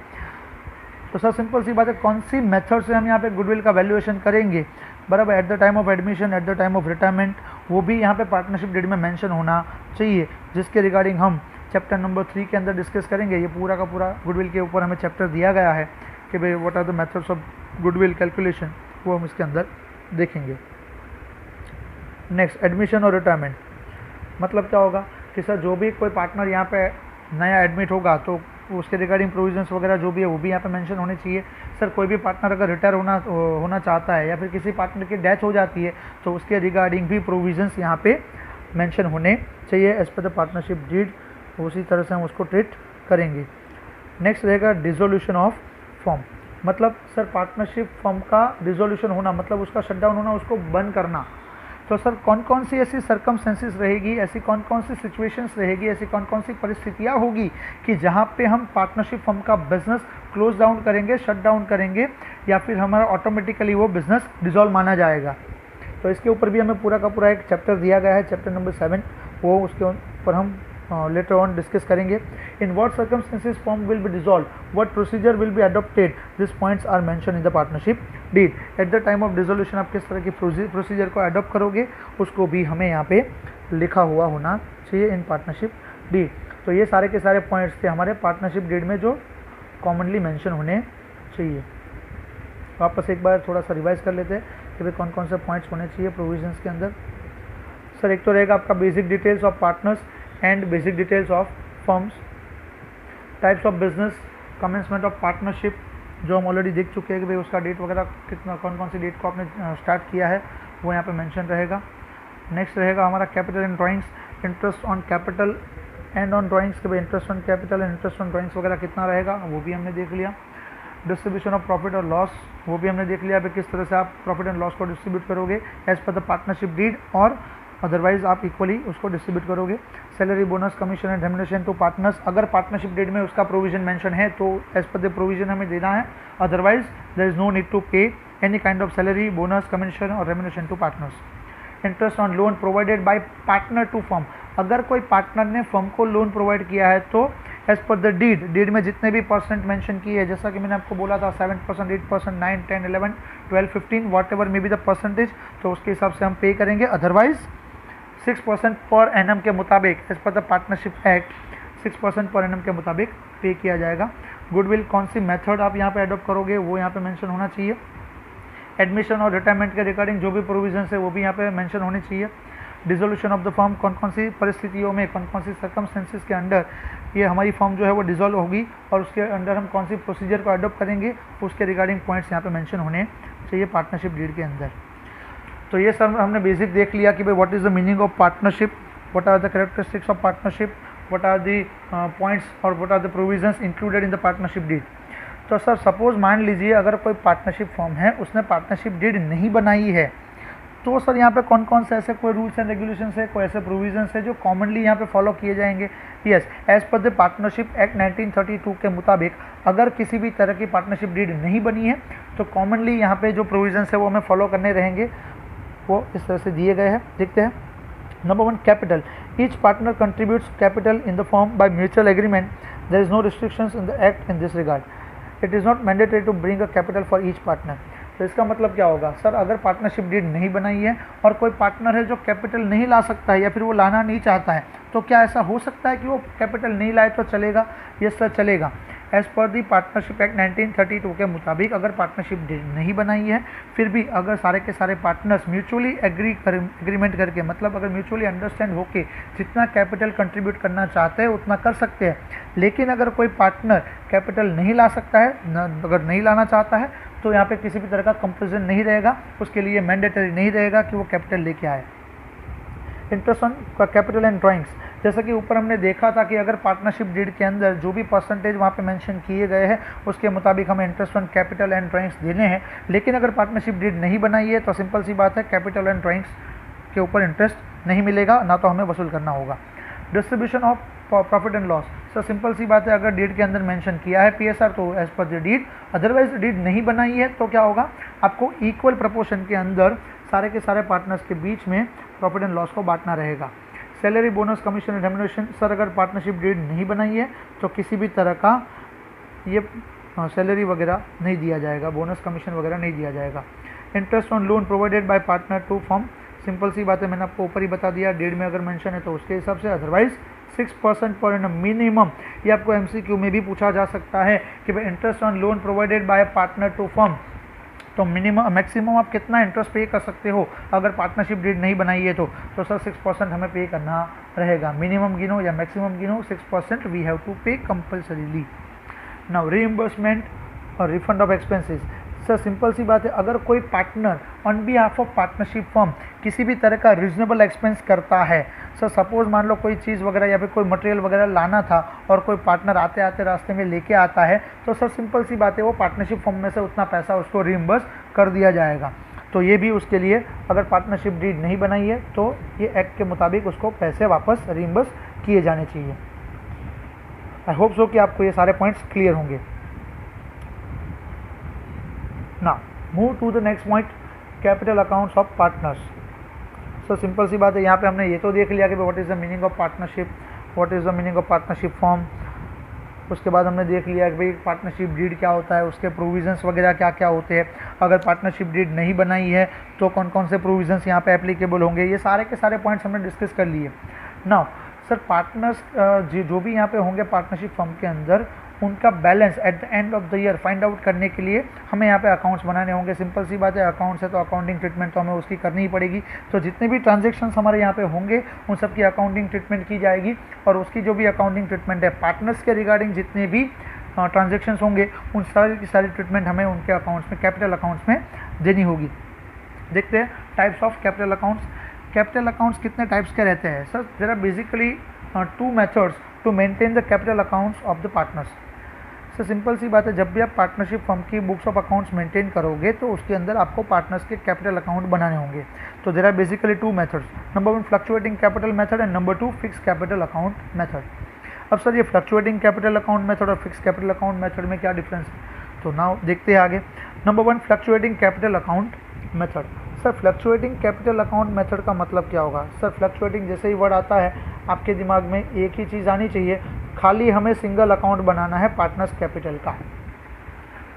तो सर सिंपल सी बात है, कौन सी मेथड से हम यहाँ पे गुडविल का वैल्यूएशन करेंगे? बराबर, eight the time of admission, eight the time of retirement, वो भी यहाँ पे पार्टनरशिप डीड में मेंशन होना चाहिए, जिसके रिगार्डिंग हम चैप्टर नंबर 3 के अंदर डिस्कस करेंगे। ये पूरा का पूरा गुडविल के ऊपर हमें चैप्टर दिया गया है कि भाई what are the methods of goodwill calculation, वो हम इसके अंदर देखेंगे। नेक्स्ट, एडमिशन और रिटायरमेंट। मतलब क्या होगा कि सर जो भी कोई पार्टनर यहाँ पे नया एडमिट होगा तो उसके रिगार्डिंग प्रोविजंस वगैरह जो भी है वो भी यहाँ पे मेंशन होने चाहिए। सर कोई भी पार्टनर अगर रिटायर होना चाहता है या फिर किसी पार्टनर की डेथ हो जाती है तो उसके रिगार्डिंग भी प्रोविजंस यहाँ पे मेंशन होने चाहिए as per the partnership deed. उसी तरह से हम उसको ट्रीट करेंगे। नेक्स्ट रहेगा डिसोल्यूशन ऑफ फर्म। मतलब सर पार्टनरशिप फर्म का डिसोल्यूशन होना मतलब उसका शटडाउन होना, उसको बंद करना। तो सर कौन कौन सी ऐसी सर्कमस्टेंसेस रहेगी, ऐसी कौन कौन सी सिचुएशंस रहेगी, ऐसी कौन कौन सी परिस्थितियाँ होगी कि जहाँ पे हम पार्टनरशिप फर्म का बिजनेस क्लोज डाउन करेंगे, शट डाउन करेंगे या फिर हमारा ऑटोमेटिकली वो बिजनेस डिसॉल्व माना जाएगा। तो इसके ऊपर भी हमें पूरा का पूरा एक चैप्टर दिया गया है, चैप्टर नंबर 7, वो उसके ऊपर हम later on डिस्कस करेंगे। In what circumstances firm will be dissolve, what procedure will be adopted, this points are mention in the partnership deed. At the time of dissolution आप किस तरह की प्रोसीजर को अडॉप्ट करोगे उसको भी हमें यहाँ पे लिखा हुआ होना चाहिए इन पार्टनरशिप डीड। तो ये सारे के सारे पॉइंट्स थे हमारे पार्टनरशिप डीड में जो कॉमनली मेंशन होने चाहिए। वापस एक बार थोड़ा सा रिवाइज कर लेते हैं कि भाई कौन कौन से पॉइंट्स होने चाहिए प्रोविजंस के अंदर। सर एक तो रहेगा आपका basic details of partners and basic details of firms, types of business, commencement of partnership जो हम ऑलरेडी देख चुके हैं कि भाई उसका डेट वगैरह कितना, कौन कौन सी डेट को आपने स्टार्ट किया है वो यहाँ पे मेंशन रहेगा। नेक्स्ट रहेगा हमारा capital and drawings, interest on capital and on drawings के भाई interest on capital and interest on drawings वगैरह कितना रहेगा वो भी हमने देख लिया। डिस्ट्रीब्यूशन ऑफ प्रॉफिट और लॉस वो भी हमने देख लिया भाई किस तरह से आप प्रॉफिट एंड लॉस को डिस्ट्रीब्यूट करोगे as per the partnership deed और अदरवाइज आप इक्वली उसको डिस्ट्रीब्यूट करोगे। Salary, bonus, commission and remuneration to partners, अगर पार्टनरशिप डीड में उसका प्रोविजन मेंशन है तो एज पर द प्रोविजन हमें देना है, otherwise there is no need to pay any kind of salary, bonus, commission और remuneration to partners. Interest on loan provided by partner to firm, अगर कोई पार्टनर ने firm को लोन प्रोवाइड किया है तो एज पर द डीड में जितने भी परसेंट मेंशन किए हैं, जैसा कि मैंने आपको बोला था 7%, 8%, 9, 10, 11, 12, 15 what ever may be the percentage, तो उसके हिसाब से हम पे करेंगे। अदरवाइज 6% पर एनम के मुताबिक as per the partnership act 6% per annum के मुताबिक पे किया जाएगा। गुडविल कौन सी मेथड आप यहाँ पे अडॉप्ट करोगे वो यहाँ पे मेंशन होना चाहिए। एडमिशन और रिटायरमेंट के रिगार्डिंग जो भी प्रोविजंस है वो भी यहाँ पे मेंशन होने चाहिए। डिसोल्यूशन ऑफ द फर्म, कौन कौन सी परिस्थितियों में, कौन कौन सी सर्कमस्टेंसेस के अंडर ये हमारी फर्म जो है वो डिसॉल्व होगी और उसके अंडर हम कौन सी प्रोसीजर को अडॉप्ट करेंगे उसके रिगार्डिंग पॉइंट्स यहाँ पे मेंशन होने चाहिए पार्टनरशिप डीड के अंदर। तो ये सब हमने बेसिक देख लिया कि भाई what is the meaning of partnership, what are the characteristics of partnership, what are the points और what are the provisions included in the partnership deed. तो सर सपोज मान लीजिए अगर कोई पार्टनरशिप फर्म है उसने पार्टनरशिप डीड नहीं बनाई है तो सर यहाँ पे कौन कौन से ऐसे कोई रूल्स एंड रेगुलेशंस है, कोई ऐसे प्रोविजंस है जो कॉमनली यहाँ पे फॉलो किए जाएंगे। Yes, as per the partnership act 1932 के मुताबिक अगर किसी भी तरह की पार्टनरशिप डीड नहीं बनी है तो कॉमनली यहाँ पे जो प्रोविजंस है वो हमें फॉलो करने रहेंगे, वो इस तरह से दिए गए हैं। देखते हैं। Number 1, capital. Each partner contributes capital in the firm by mutual agreement, there is no restrictions in the act in this regard. It is not mandatory to bring a capital for each partner. तो इसका मतलब क्या होगा sir, अगर partnership deed नहीं बनाई है और कोई पार्टनर है जो कैपिटल नहीं ला सकता है या फिर वो लाना नहीं चाहता है, तो क्या ऐसा हो सकता है कि वो कैपिटल नहीं लाए तो चलेगा? यस सर चलेगा। एज पर दी पार्टनरशिप एक्ट 1932 के मुताबिक अगर पार्टनरशिप डीड नहीं बनाई है, फिर भी अगर सारे के सारे पार्टनर्स म्यूचुअली एग्रीमेंट करके, मतलब अगर म्यूचुअली अंडरस्टैंड होके जितना कैपिटल कंट्रीब्यूट करना चाहते हैं उतना कर सकते हैं, लेकिन अगर कोई पार्टनर कैपिटल नहीं ला सकता है, अगर नहीं लाना चाहता है, तो यहाँ पे किसी भी तरह का कंपल्सन नहीं रहेगा, उसके लिए मैंडेटरी नहीं रहेगा कि वो कैपिटल लेके आए। Interest on capital and drawings, जैसा कि ऊपर हमने देखा था कि अगर पार्टनरशिप डीड के अंदर जो भी परसेंटेज वहाँ पे मेंशन किए गए हैं उसके मुताबिक हमें interest on capital and drawings देने हैं, लेकिन अगर पार्टनरशिप डीड नहीं बनाई है तो सिंपल सी बात है, कैपिटल एंड ड्राइंग्स के ऊपर इंटरेस्ट नहीं मिलेगा, ना तो हमें वसूल करना होगा। Distribution of profit and loss, sir simple सी बात है, अगर डीड के अंदर मेंशन किया है पीएसआर तो as per the deed, otherwise deed नहीं बनाई है तो क्या होगा, आपको इक्वल प्रपोर्शन के अंदर सारे के सारे पार्टनर्स के बीच में प्रॉफिट एंड लॉस को बांटना रहेगा। Salary, bonus, commission, remuneration, sir अगर पार्टनरशिप डीड नहीं बनाई है तो किसी भी तरह का ये सैलरी वगैरह नहीं दिया जाएगा, बोनस कमीशन वगैरह नहीं दिया जाएगा। Interest on loan provided by partner to firm, simple सी बात है, मैंने आपको ऊपर ही बता दिया, डीड में अगर मेंशन है तो उसके हिसाब से, अदरवाइज 6% पर एनम मिनिमम। ये आपको एमसीक्यू में भी पूछा जा सकता है कि भाई interest on loan provided by partner to firm, तो मिनिमम मैक्सिमम आप कितना इंटरेस्ट पे कर सकते हो अगर पार्टनरशिप डीड नहीं बनाई है तो सर 6% हमें पे करना रहेगा। मिनिमम गिनो या मैक्सिमम गिनो, 6% we have to pay compulsorily. Now reimbursement और refund of expenses, sir simple सी बात है, अगर कोई partner on behalf of partnership firm किसी भी तरह का रीजनेबल एक्सपेंस करता है, सर सपोज मान लो कोई चीज़ वगैरह या फिर कोई मटेरियल वगैरह लाना था और कोई पार्टनर आते आते रास्ते में लेके आता है, तो सर सिंपल सी बात है, वो पार्टनरशिप फर्म में से उतना पैसा उसको रीइंबर्स कर दिया जाएगा। तो ये भी उसके लिए, अगर पार्टनरशिप डीड नहीं बनाई है तो ये एक्ट के मुताबिक उसको पैसे वापस रीइंबर्स किए जाने चाहिए। आई होप सो कि आपको ये सारे पॉइंट्स क्लियर होंगे। Now move to the next point, capital accounts of partners। So simple सी बात है, यहाँ पे हमने ये तो देख लिया कि what is the meaning of partnership, what is the meaning of partnership form. उसके बाद हमने देख लिया कि भाई पार्टनरशिप डीड क्या होता है, उसके प्रोविजंस वगैरह क्या क्या होते हैं, अगर पार्टनरशिप डीड नहीं बनाई है तो कौन कौन से प्रोविजंस यहाँ पे एप्लीकेबल होंगे, ये सारे के सारे पॉइंट्स हमने डिस्कस कर लिए। नाउ सर पार्टनर्स जो भी यहाँ पे होंगे पार्टनरशिप फर्म के अंदर, उनका balance eight the end of the year find out करने के लिए हमें यहाँ पे अकाउंट्स बनाने होंगे। सिंपल सी बात है, अकाउंट्स है तो अकाउंटिंग ट्रीटमेंट तो हमें उसकी करनी ही पड़ेगी। तो जितने भी ट्रांजेक्शन्स हमारे यहाँ पे होंगे उन सब की अकाउंटिंग ट्रीटमेंट की जाएगी, और उसकी जो भी अकाउंटिंग ट्रीटमेंट है पार्टनर्स के रिगार्डिंग जितने भी ट्रांजेक्शन्स होंगे उन सारी की सारी ट्रीटमेंट हमें उनके अकाउंट्स में, कैपिटल अकाउंट्स में देनी होगी। देखते हैं types of capital accounts. Capital accounts कितने टाइप्स के रहते हैं sir? There are basically 2 methods to maintain the capital accounts of the partners. Sir simple सी बात है, जब भी आप पार्टनरशिप फर्म की बुक्स ऑफ अकाउंट्स मेंटेन करोगे तो उसके अंदर आपको पार्टनर्स के कैपिटल अकाउंट बनाने होंगे। तो there are basically 2 methods, number 1 fluctuating capital method and number 2 fix capital account method. अब सर ये फ्लक्चुएटिंग कैपिटल अकाउंट मेथड और फिक्स कैपिटल अकाउंट मेथड में क्या डिफरेंस है, तो नाउ देखते हैं आगे। Number 1 fluctuating capital account method. Sir fluctuating capital account method का मतलब क्या होगा? सर फ्लक्चुएटिंग जैसे ही वर्ड आता है आपके दिमाग में एक ही चीज़ आनी चाहिए, खाली हमें सिंगल अकाउंट बनाना है पार्टनर्स कैपिटल का।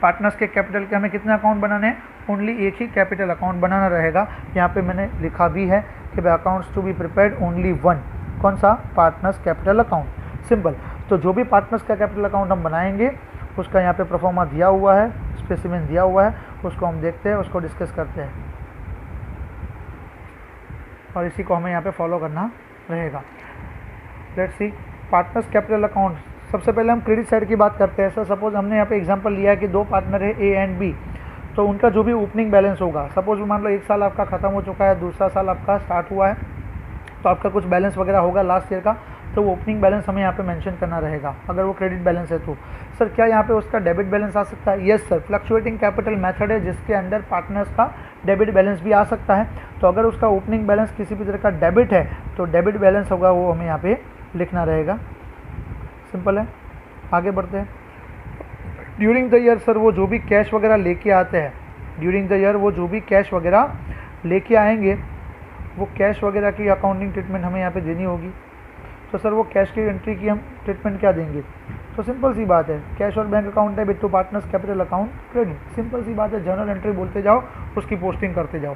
पार्टनर्स के कैपिटल के हमें कितने अकाउंट बनाने हैं? ओनली एक ही कैपिटल अकाउंट बनाना रहेगा। यहाँ पे मैंने लिखा भी है कि by accounts to be prepared only 1, कौन सा? Partners capital account. सिंपल। तो जो भी पार्टनर्स का कैपिटल अकाउंट हम बनाएंगे उसका यहाँ पे प्रोफॉर्मा दिया हुआ है, स्पेसिमेन दिया हुआ है, उसको हम देखते हैं, उसको डिस्कस करते हैं और इसी को हमें यहाँ पे फॉलो करना रहेगा। Let's see partners capital account. सबसे पहले हम क्रेडिट साइड की बात करते हैं। सर सपोज हमने यहाँ पे एग्जांपल लिया है कि 2 पार्टनर है ए एंड बी, तो उनका जो भी ओपनिंग बैलेंस होगा, सपोज मान लो 1 साल आपका ख़त्म हो चुका है, दूसरा साल आपका स्टार्ट हुआ है, तो आपका कुछ बैलेंस वगैरह होगा लास्ट ईयर का, तो वो ओपनिंग बैलेंस हमें यहाँ पे मेंशन करना रहेगा। अगर वो क्रेडिट बैलेंस है तो सर क्या यहाँ पे उसका डेबिट बैलेंस आ सकता है? Yes sir, fluctuating capital method है जिसके अंडर पार्टनर्स का डेबिट बैलेंस भी आ सकता है। तो अगर उसका ओपनिंग बैलेंस किसी भी तरह का डेबिट है तो डेबिट बैलेंस होगा वो हमें यहाँ पे लिखना रहेगा। सिंपल है, आगे बढ़ते हैं। ड्यूरिंग द ईयर सर वो जो भी कैश वगैरह लेके आते हैं, ड्यूरिंग द ईयर वो जो भी कैश वगैरह लेके आएंगे वो कैश वगैरह की अकाउंटिंग ट्रीटमेंट हमें यहाँ पे देनी होगी। तो सर वो कैश की एंट्री की हम ट्रीटमेंट क्या देंगे? तो सिंपल सी बात है, कैश और bank account debit to partners capital account credit, simple सी बात है, जर्नल एंट्री बोलते जाओ, उसकी पोस्टिंग करते जाओ।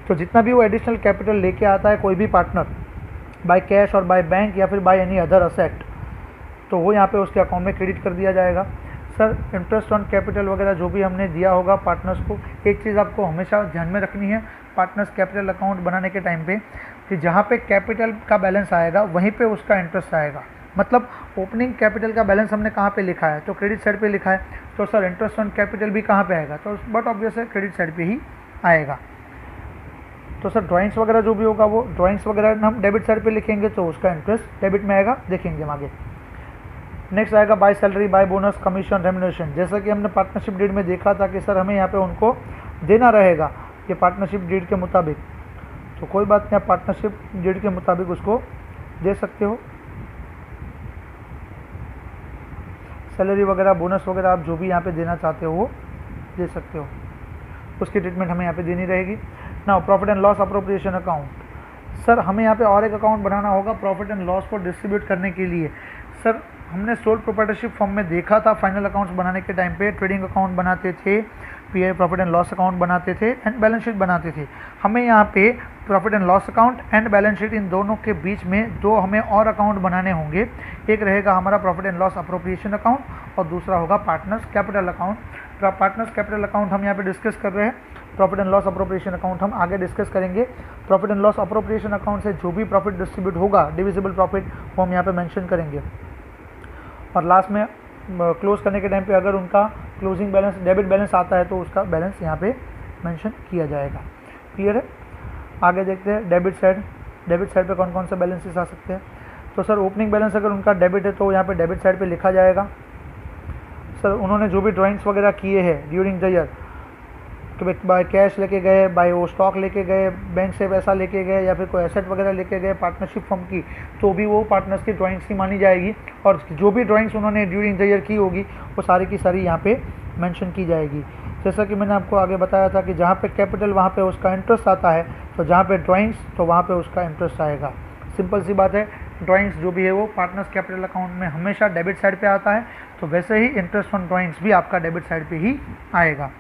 तो जितना भी वो एडिशनल कैपिटल लेके आता है कोई भी पार्टनर बाय कैश और बाय बैंक या फिर बाय एनी अदर असेट, तो वो यहाँ पे उसके अकाउंट में क्रेडिट कर दिया जाएगा। सर इंटरेस्ट ऑन कैपिटल वगैरह जो भी हमने दिया होगा पार्टनर्स को, एक चीज़ आपको हमेशा ध्यान में रखनी है पार्टनर्स कैपिटल अकाउंट बनाने के टाइम पे कि जहाँ पे कैपिटल का बैलेंस आएगा वहीं पे उसका इंटरेस्ट आएगा। मतलब ओपनिंग कैपिटल का बैलेंस हमने कहाँ पे लिखा है, तो क्रेडिट साइड पे लिखा है, तो सर इंटरेस्ट ऑन कैपिटल भी कहाँ पे आएगा, तो बट ऑब्वियस है क्रेडिट साइड पे ही आएगा। तो सर ड्राइंग्स वगैरह जो भी होगा वो ड्राइंग्स वगैरह हम डेबिट साइड पे लिखेंगे, तो उसका इंटरेस्ट डेबिट में आएगा, देखेंगे हम आगे। नेक्स्ट आएगा by salary, by bonus, commission, remuneration. जैसा कि हमने पार्टनरशिप डीड में देखा था कि सर हमें यहाँ पे उनको देना रहेगा ये पार्टनरशिप डीड के मुताबिक, तो कोई बात नहीं, आप पार्टनरशिप डीड के मुताबिक उसको दे सकते हो। सैलरी वगैरह, बोनस वगैरह आप जो भी यहाँ पे देना चाहते हो वो दे सकते हो, उसकी ट्रीटमेंट हमें यहाँ पे देनी रहेगी। Now profit and loss appropriation account, sir हमें यहाँ पे और एक अकाउंट बनाना होगा प्रॉफिट एंड लॉस को डिस्ट्रीब्यूट करने के लिए। सर हमने सोल प्रोप्राइटरशिप फॉर्म में देखा था फाइनल अकाउंट्स बनाने के टाइम पे ट्रेडिंग अकाउंट बनाते थे, pi profit and loss account बनाते थे एंड बैलेंस शीट बनाते थे। हमें यहाँ पे profit and loss account and balance sheet in दोनों के बीच में दो हमें और अकाउंट बनाने होंगे। एक रहेगा हमारा profit and loss appropriation account और दूसरा होगा partners capital account. Partners capital account हम यहाँ पे डिस्कस कर रहे हैं, profit and loss appropriation account हम आगे डिस्कस करेंगे। Profit and loss appropriation account से जो भी प्रॉफिट डिस्ट्रीब्यूट होगा डिविजिबल प्रॉफिट वो हम यहाँ पे मेंशन करेंगे, और लास्ट में क्लोज करने के टाइम पे अगर उनका क्लोजिंग बैलेंस डेबिट बैलेंस आता है तो उसका बैलेंस यहाँ पे मेंशन किया जाएगा। क्लियर है? आगे देखते हैं डेबिट साइड पे कौन कौन से बैलेंसेस आ सकते हैं। तो सर ओपनिंग बैलेंस अगर उनका डेबिट है तो यहाँ पे डेबिट साइड पे लिखा जाएगा। सर उन्होंने जो भी ड्राइंग्स वगैरह किए हैं ड्यूरिंग द ईयर, तो बाय कैश लेके गए, बाय वो स्टॉक लेके गए, बैंक से पैसा लेके गए या फिर कोई एसेट वगैरह लेके गए पार्टनरशिप फर्म की, तो भी वो पार्टनर्स की ड्राइंग्स की मानी जाएगी। और जो भी ड्राइंग्स उन्होंने ड्यूरिंग द ईयर की होगी वो सारी की सारी यहाँ पे मेंशन की जाएगी। जैसा कि मैंने आपको आगे बताया था कि जहाँ पे कैपिटल वहाँ पे उसका इंटरेस्ट आता है, तो जहाँ पे ड्राइंग्स तो वहाँ पे उसका इंटरेस्ट आएगा। सिंपल सी बात है, ड्राइंग्स जो भी है वो पार्टनर्स कैपिटल अकाउंट में हमेशा डेबिट साइड पे आता है, तो वैसे ही इंटरेस्ट ऑन ड्राइंग्स भी आपका डेबिट साइड पे ही आएगा।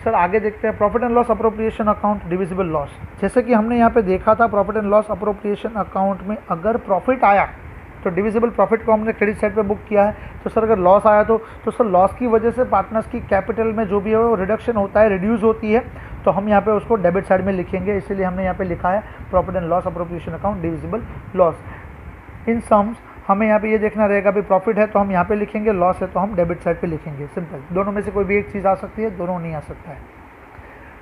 सर आगे देखते हैं profit and loss appropriation account divisible loss. जैसे कि हमने यहाँ पे देखा था profit and loss appropriation account में अगर प्रॉफिट आया तो डिविजिबल प्रॉफिट को हमने क्रेडिट साइड पे बुक किया है। तो सर अगर लॉस आया तो सर लॉस की वजह से पार्टनर्स की कैपिटल में जो भी है वो रिडक्शन होता है, रिड्यूस होती है, तो हम यहाँ पे उसको डेबिट साइड में लिखेंगे, इसीलिए हमने यहाँ पे लिखा है profit and loss appropriation account divisible loss. In sums हमें यहाँ पे ये देखना रहेगा भी प्रॉफिट है तो हम यहाँ पे लिखेंगे, लॉस है तो हम डेबिट साइड पे लिखेंगे। सिंपल, दोनों में से कोई भी एक चीज़ आ सकती है, दोनों नहीं आ सकता है।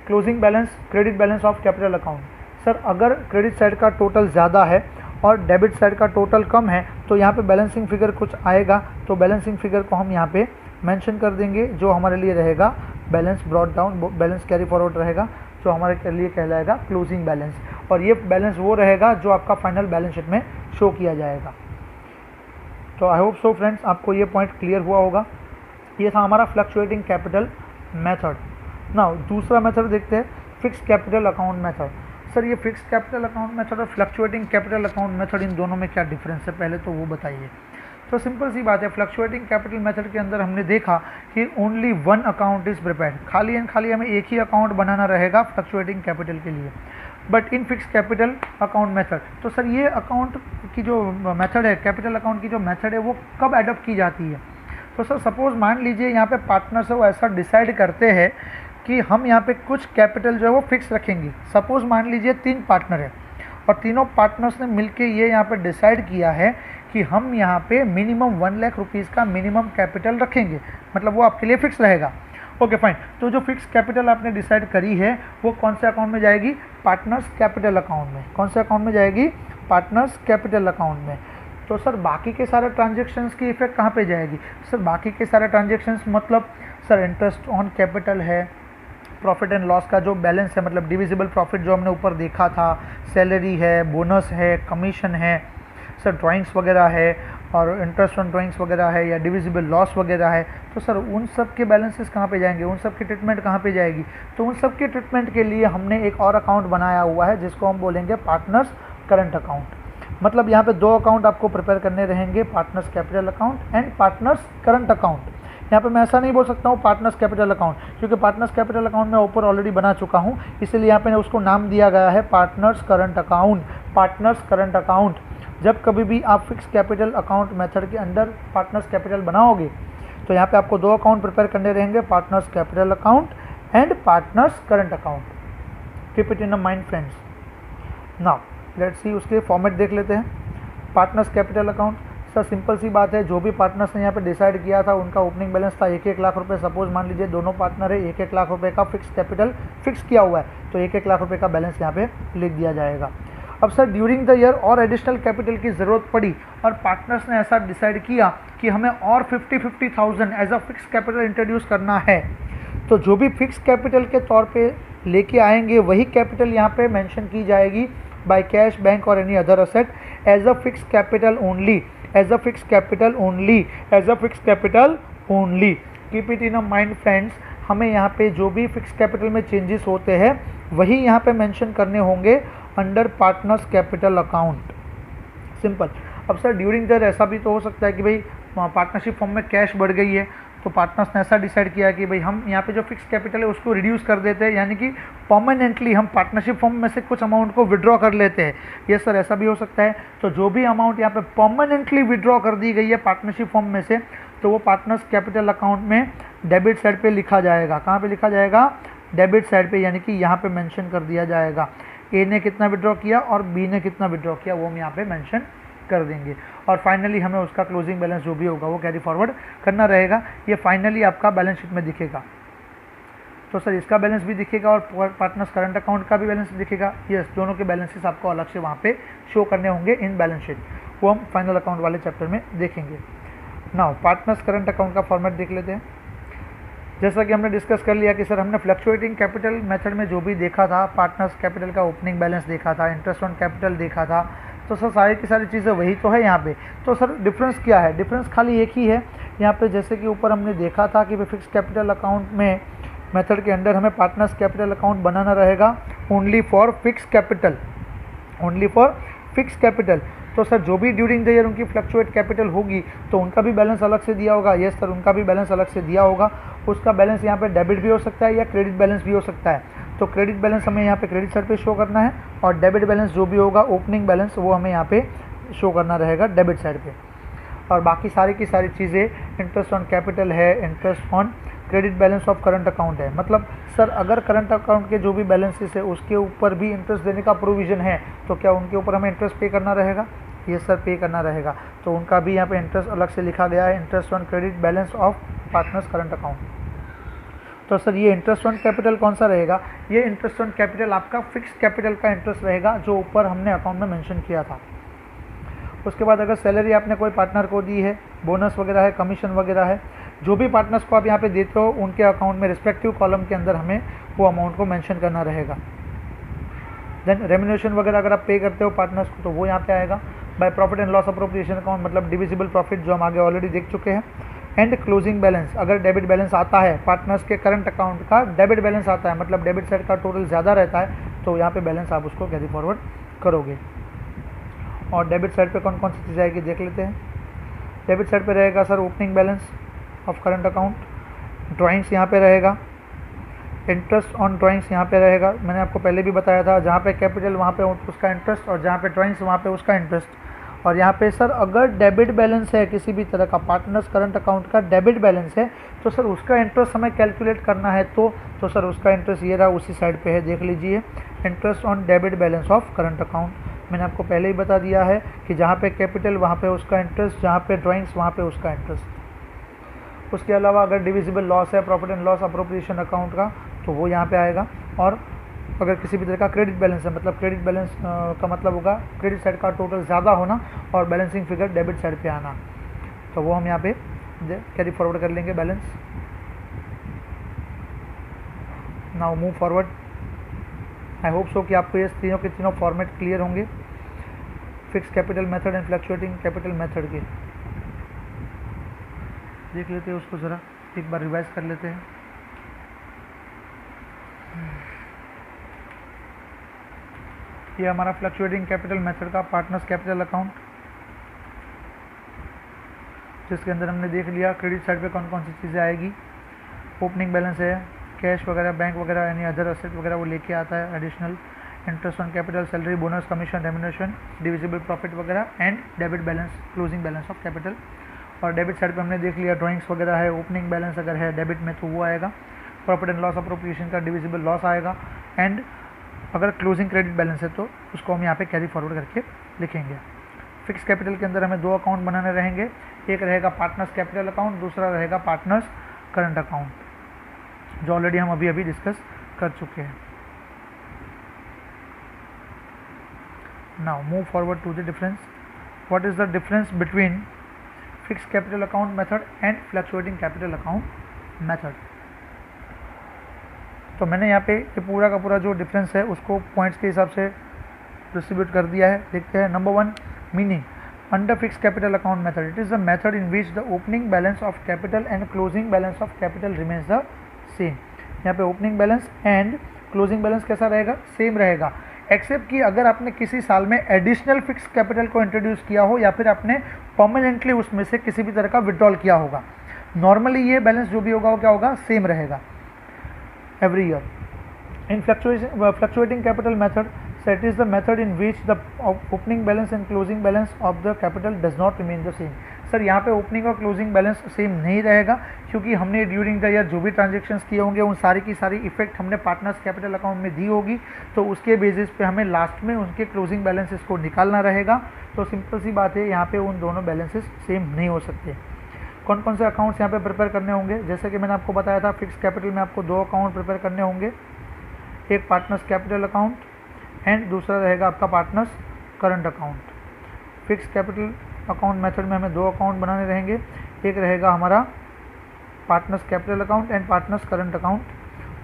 Closing balance, credit balance of capital account. Sir अगर क्रेडिट साइड का टोटल ज़्यादा है और डेबिट साइड का टोटल कम है तो यहाँ पे बैलेंसिंग फिगर कुछ आएगा, तो बैलेंसिंग फिगर को हम यहाँ पे मेंशन कर देंगे, जो हमारे लिए रहेगा balance brought down, balance carry forward रहेगा, जो हमारे लिए कहलाएगा क्लोजिंग बैलेंस। और ये बैलेंस वो रहेगा जो आपका फाइनल बैलेंस शीट में शो किया जाएगा। तो आई होप सो फ्रेंड्स आपको ये पॉइंट क्लियर हुआ होगा। ये था हमारा फ्लक्चुएटिंग कैपिटल मेथड। नाउ दूसरा मेथड देखते हैं, fix capital account method. Sir ये फिक्स कैपिटल अकाउंट मेथड और fluctuating capital account method in दोनों में क्या डिफरेंस है, पहले तो वो बताइए। तो सिंपल सी बात है, फ्लक्चुएटिंग कैपिटल मेथड के अंदर हमने देखा कि only one account is prepared, खाली एंड खाली हमें एक ही अकाउंट बनाना रहेगा फ्लक्चुएटिंग कैपिटल के लिए। But in fix capital account method, तो सर ये अकाउंट की जो मेथड है, कैपिटल अकाउंट की जो मेथड है वो कब एडॉप्ट की जाती है। तो सर सपोज मान लीजिए यहाँ पे पार्टनर से वो ऐसा डिसाइड करते हैं कि हम यहाँ पे कुछ कैपिटल जो है वो फिक्स रखेंगे। सपोज मान लीजिए 3 पार्टनर है और तीनों पार्टनर्स ने मिलके ये यहाँ पे डिसाइड किया है कि हम यहाँ पे मिनिमम 1 लाख रुपीज़ का मिनिमम कैपिटल रखेंगे, मतलब वो आपके लिए फिक्स रहेगा। ओके फाइन, तो जो फिक्स कैपिटल आपने डिसाइड करी है वो कौन से अकाउंट में जाएगी, पार्टनर्स कैपिटल अकाउंट में। कौन से अकाउंट में जाएगी, पार्टनर्स कैपिटल अकाउंट में। तो सर बाकी के सारे ट्रांजेक्शन्स की इफेक्ट कहाँ पे जाएगी, सर बाकी के सारे ट्रांजेक्शन्स मतलब सर इंटरेस्ट ऑन कैपिटल है, प्रॉफिट एंड लॉस का जो बैलेंस है, मतलब डिविजिबल प्रॉफिट जो हमने ऊपर देखा था, सैलरी है, बोनस है, कमीशन है, सर ड्राइंग्स वगैरह है और इंटरेस्ट ऑन ड्राइंग्स वगैरह है या डिविजिबल लॉस वगैरह है। तो सर उन सब के बैलेंसेस कहाँ पे जाएंगे, उन सब की ट्रीटमेंट कहाँ पे जाएगी। तो उन सब के ट्रीटमेंट के लिए हमने एक और अकाउंट बनाया हुआ है जिसको हम बोलेंगे पार्टनर्स करंट अकाउंट। मतलब यहाँ पे 2 अकाउंट आपको प्रिपेयर करने रहेंगे, partners capital account and partners current account. यहाँ पे मैं ऐसा नहीं बोल सकता हूँ पार्टनर्स कैपिटल अकाउंट, क्योंकि पार्टनर्स कैपिटल अकाउंट मैं ऊपर ऑलरेडी बना चुका हूँ, इसलिए यहाँ पे उसको नाम दिया गया है partners current account. Partners current account, जब कभी भी आप फिक्स कैपिटल अकाउंट मेथड के अंडर पार्टनर्स कैपिटल बनाओगे तो यहाँ पे आपको 2 अकाउंट प्रिपेयर करने रहेंगे, partners capital account and partners current account. Keep it in mind friends. Now let's see उसके फॉर्मेट देख लेते हैं। Partners capital account, sir simple सी बात है, जो भी पार्टनर्स ने यहाँ पे डिसाइड किया था उनका ओपनिंग बैलेंस था 1-1 लाख रुपए। सपोज मान लीजिए दोनों पार्टनर है, 1-1 लाख रुपए का फिक्स कैपिटल फिक्स किया हुआ है, तो 1-1 लाख रुपए का बैलेंस यहाँ पे लिख दिया जाएगा। अब सर ड्यूरिंग द ईयर और एडिशनल कैपिटल की ज़रूरत पड़ी और पार्टनर्स ने ऐसा डिसाइड किया कि हमें और 50,000 as a fix capital introduce करना है, तो जो भी फिक्स कैपिटल के तौर पे लेके आएंगे वही कैपिटल यहाँ पे मेंशन की जाएगी बाय कैश, बैंक और any other asset as a fix capital only, as a fix capital only, as a fix capital only. Keep it in a mind friends, हमें यहाँ पे जो भी फिक्स कैपिटल में चेंजेस होते हैं वही यहाँ पे मेंशन करने होंगे under partners capital account. Simple. अब सर ड्यूरिंग द ऐसा भी तो हो सकता है कि भाई पार्टनरशिप फॉर्म में कैश बढ़ गई है, तो पार्टनर्स ने ऐसा डिसाइड किया कि भाई हम यहाँ पे जो फिक्स कैपिटल है उसको रिड्यूस कर देते हैं, यानी कि परमानेंटली हम पार्टनरशिप फॉर्म में से कुछ अमाउंट को विड्रॉ कर लेते हैं। ये सर ऐसा भी हो सकता है। तो जो भी अमाउंट यहाँ पे परमानेंटली विड्रॉ कर दी गई है पार्टनरशिप फॉर्म में से, तो वो पार्टनर्स कैपिटल अकाउंट में डेबिट साइड पे लिखा जाएगा। कहाँ पे लिखा जाएगा? डेबिट साइड पे, यानी कि यहाँ पे मेंशन कर दिया जाएगा ए ने कितना विड्रॉ किया और बी ने कितना विड्रॉ किया, वो हम यहाँ पे मेंशन कर देंगे। और फाइनली हमें उसका क्लोजिंग बैलेंस जो भी होगा वो कैरी फॉरवर्ड करना रहेगा। ये फाइनली आपका बैलेंस शीट में दिखेगा। तो सर इसका बैलेंस भी दिखेगा और पार्टनर्स करंट अकाउंट का भी बैलेंस दिखेगा। यस, दोनों के बैलेंसेस आपको अलग से वहाँ पे शो करने होंगे इन बैलेंस शीट, वो हम फाइनल अकाउंट वाले चैप्टर में देखेंगे। नाउ पार्टनर्स करंट अकाउंट का फॉर्मेट देख लेते हैं। जैसा कि हमने डिस्कस कर लिया कि सर हमने फ्लक्चुएटिंग कैपिटल मेथड में जो भी देखा था, पार्टनर्स कैपिटल का ओपनिंग बैलेंस देखा था, इंटरेस्ट ऑन कैपिटल देखा था, तो सर सारी की सारी चीज़ें वही तो है यहाँ पे। तो सर डिफरेंस क्या है? डिफरेंस खाली एक ही है यहाँ पे। जैसे कि ऊपर हमने देखा था कि फिक्स कैपिटल अकाउंट में मेथड के अंडर हमें पार्टनर्स कैपिटल अकाउंट बनाना रहेगा only for fix capital, only for fix capital. तो सर जो भी ड्यूरिंग द ईयर उनकी फ्लक्चुएट कैपिटल होगी तो उनका भी बैलेंस अलग से दिया होगा। यस सर, उनका भी बैलेंस अलग से दिया होगा। उसका बैलेंस यहाँ पे डेबिट भी हो सकता है या क्रेडिट बैलेंस भी हो सकता है। तो क्रेडिट बैलेंस हमें यहाँ पे क्रेडिट साइड पे शो करना है और डेबिट बैलेंस जो भी होगा ओपनिंग बैलेंस वो हमें यहाँ पे शो करना रहेगा डेबिट साइड पे। और बाकी सारी की सारी चीज़ें, इंटरेस्ट ऑन कैपिटल है, interest on credit balance of current account है। मतलब सर अगर करंट अकाउंट के जो भी बैलेंसेस है उसके ऊपर भी इंटरेस्ट देने का प्रोविज़न है तो क्या उनके ऊपर हमें इंटरेस्ट पे करना रहेगा? ये सर पे करना रहेगा। तो उनका भी यहाँ पे इंटरेस्ट अलग से लिखा गया है, interest on credit balance of partners current account. तो सर ये इंटरेस्ट ऑन कैपिटल कौन सा रहेगा? ये इंटरेस्ट ऑन कैपिटल आपका फिक्स कैपिटल का इंटरेस्ट रहेगा जो ऊपर हमने अकाउंट में मेंशन किया था। उसके बाद अगर सैलरी आपने कोई पार्टनर को दी है, बोनस वगैरह है, कमीशन वगैरह है, जो भी पार्टनर्स को आप यहाँ पे देते हो उनके अकाउंट में रिस्पेक्टिव कॉलम के अंदर हमें वो अमाउंट को मेंशन करना रहेगा। देन रेम्यूनरेशन वगैरह अगर आप पे करते हो पार्टनर्स को तो वो यहाँ पे आएगा। By profit and loss appropriation account मतलब डिविजिबल प्रॉफिट जो हम आगे ऑलरेडी देख चुके हैं। एंड क्लोजिंग बैलेंस, अगर डेबिट बैलेंस आता है पार्टनर्स के करंट अकाउंट का, डेबिट बैलेंस आता है मतलब डेबिट साइड का टोटल ज़्यादा रहता है तो यहाँ पे बैलेंस आप उसको कैरी फॉरवर्ड करोगे। और डेबिट साइड पे कौन कौन सी चीज़ें आएगी देख लेते हैं। डेबिट साइड पे रहेगा sir opening balance of current account, drawings यहाँ पे रहेगा, इंटरेस्ट ऑन ड्राइंग्स यहाँ पे रहेगा। मैंने आपको पहले भी बताया था जहाँ पे कैपिटल वहाँ पे उसका इंटरेस्ट और जहाँ पे ड्राइंग्स वहाँ पे उसका इंटरेस्ट। और यहाँ पे सर अगर डेबिट बैलेंस है किसी भी तरह का, पार्टनर्स करंट अकाउंट का डेबिट बैलेंस है तो सर उसका इंटरेस्ट हमें कैलकुलेट करना है। तो सर उसका इंटरेस्ट ये रहा, उसी साइड पे है, देख लीजिए, interest on debit balance of current account. मैंने आपको पहले ही बता दिया है कि जहाँ पे कैपिटल वहाँ पे उसका इंटरेस्ट, जहाँ पे ड्राइंग्स वहाँ पे उसका इंटरेस्ट। उसके अलावा अगर डिविजिबल लॉस है profit and loss appropriation account का तो वो यहाँ पे आएगा। और अगर किसी भी तरह का क्रेडिट बैलेंस है, मतलब क्रेडिट बैलेंस का मतलब होगा क्रेडिट साइड का टोटल ज़्यादा होना और बैलेंसिंग फिगर डेबिट साइड पे आना, तो वो हम यहाँ पे कैरी फॉरवर्ड कर लेंगे बैलेंस। Now move forward. आई होप सो कि आपको ये तीनों के तीनों फॉर्मेट क्लियर होंगे, fix capital method and fluctuating capital method के। देख लेते हैं उसको ज़रा एक बार रिवाइज कर लेते हैं। ये हमारा फ्लक्चुएटिंग कैपिटल मेथड का पार्टनर्स कैपिटल अकाउंट, जिसके अंदर हमने देख लिया क्रेडिट साइड पे कौन कौन सी चीज़ें आएगी। ओपनिंग बैलेंस है, कैश वगैरह, बैंक वगैरह, यानी अदर असेट वगैरह वो लेके आता है additional. Interest on capital, salary, bonus, commission, remuneration, divisible profit वगैरह, and debit balance, closing balance of capital. और डेबिट साइड पे हमने देख लिया ड्राइंग्स वगैरह है, ओपनिंग बैलेंस अगर है डेबिट में तो वो आएगा, प्रॉफिट एंड लॉस अप्रोप्रिएशन का डिविजिबल लॉस आएगा, एंड अगर क्लोजिंग क्रेडिट बैलेंस है तो उसको हम यहाँ पे कैरी फॉरवर्ड करके लिखेंगे। फिक्स कैपिटल के अंदर हमें दो अकाउंट बनाने रहेंगे, एक रहेगा पार्टनर्स कैपिटल अकाउंट, दूसरा रहेगा पार्टनर्स करंट अकाउंट, जो ऑलरेडी हम अभी डिस्कस कर चुके हैं। Now move forward to the difference. What is the difference between fix capital account method and fluctuating capital account method. तो मैंने यहाँ पे ये पूरा का पूरा जो डिफरेंस है उसको पॉइंट्स के हिसाब से डिस्ट्रीब्यूट कर दिया है। देखते हैं। Number 1, meaning under fix capital account method, it is the method in which the opening balance of capital and closing balance of capital remains the same. यहाँ पे opening balance and closing balance कैसा रहेगा? Same रहेगा, accept कि अगर आपने किसी साल में एडिशनल फिक्स कैपिटल को इंट्रोड्यूस किया हो या फिर आपने परमानेंटली उसमें से किसी भी तरह का विड्रॉल किया होगा। नॉर्मली ये बैलेंस जो भी होगा वो क्या होगा? सेम रहेगा every year. In fluctuating capital method, so it is the method in which the opening balance and closing balance of the capital does not remain the same. Sir यहाँ पे ओपनिंग और क्लोजिंग बैलेंस सेम नहीं रहेगा, क्योंकि हमने during the year जो भी transactions किए होंगे उन सारी की सारी इफेक्ट हमने पार्टनर्स कैपिटल अकाउंट में दी होगी, तो उसके बेसिस पे हमें लास्ट में उनके क्लोजिंग बैलेंसेस को निकालना रहेगा। तो सिंपल सी बात है, यहाँ पे उन दोनों बैलेंसेस सेम नहीं हो सकते। कौन कौन से अकाउंट्स यहाँ पे प्रिपेयर करने होंगे? जैसे कि मैंने आपको बताया था, फिक्स कैपिटल में आपको दो अकाउंट प्रिपेयर करने होंगे, एक पार्टनर्स कैपिटल अकाउंट एंड दूसरा रहेगा आपका partners current account. Fix capital account method में हमें दो अकाउंट बनाने रहेंगे, एक रहेगा हमारा partners capital account and partners current account,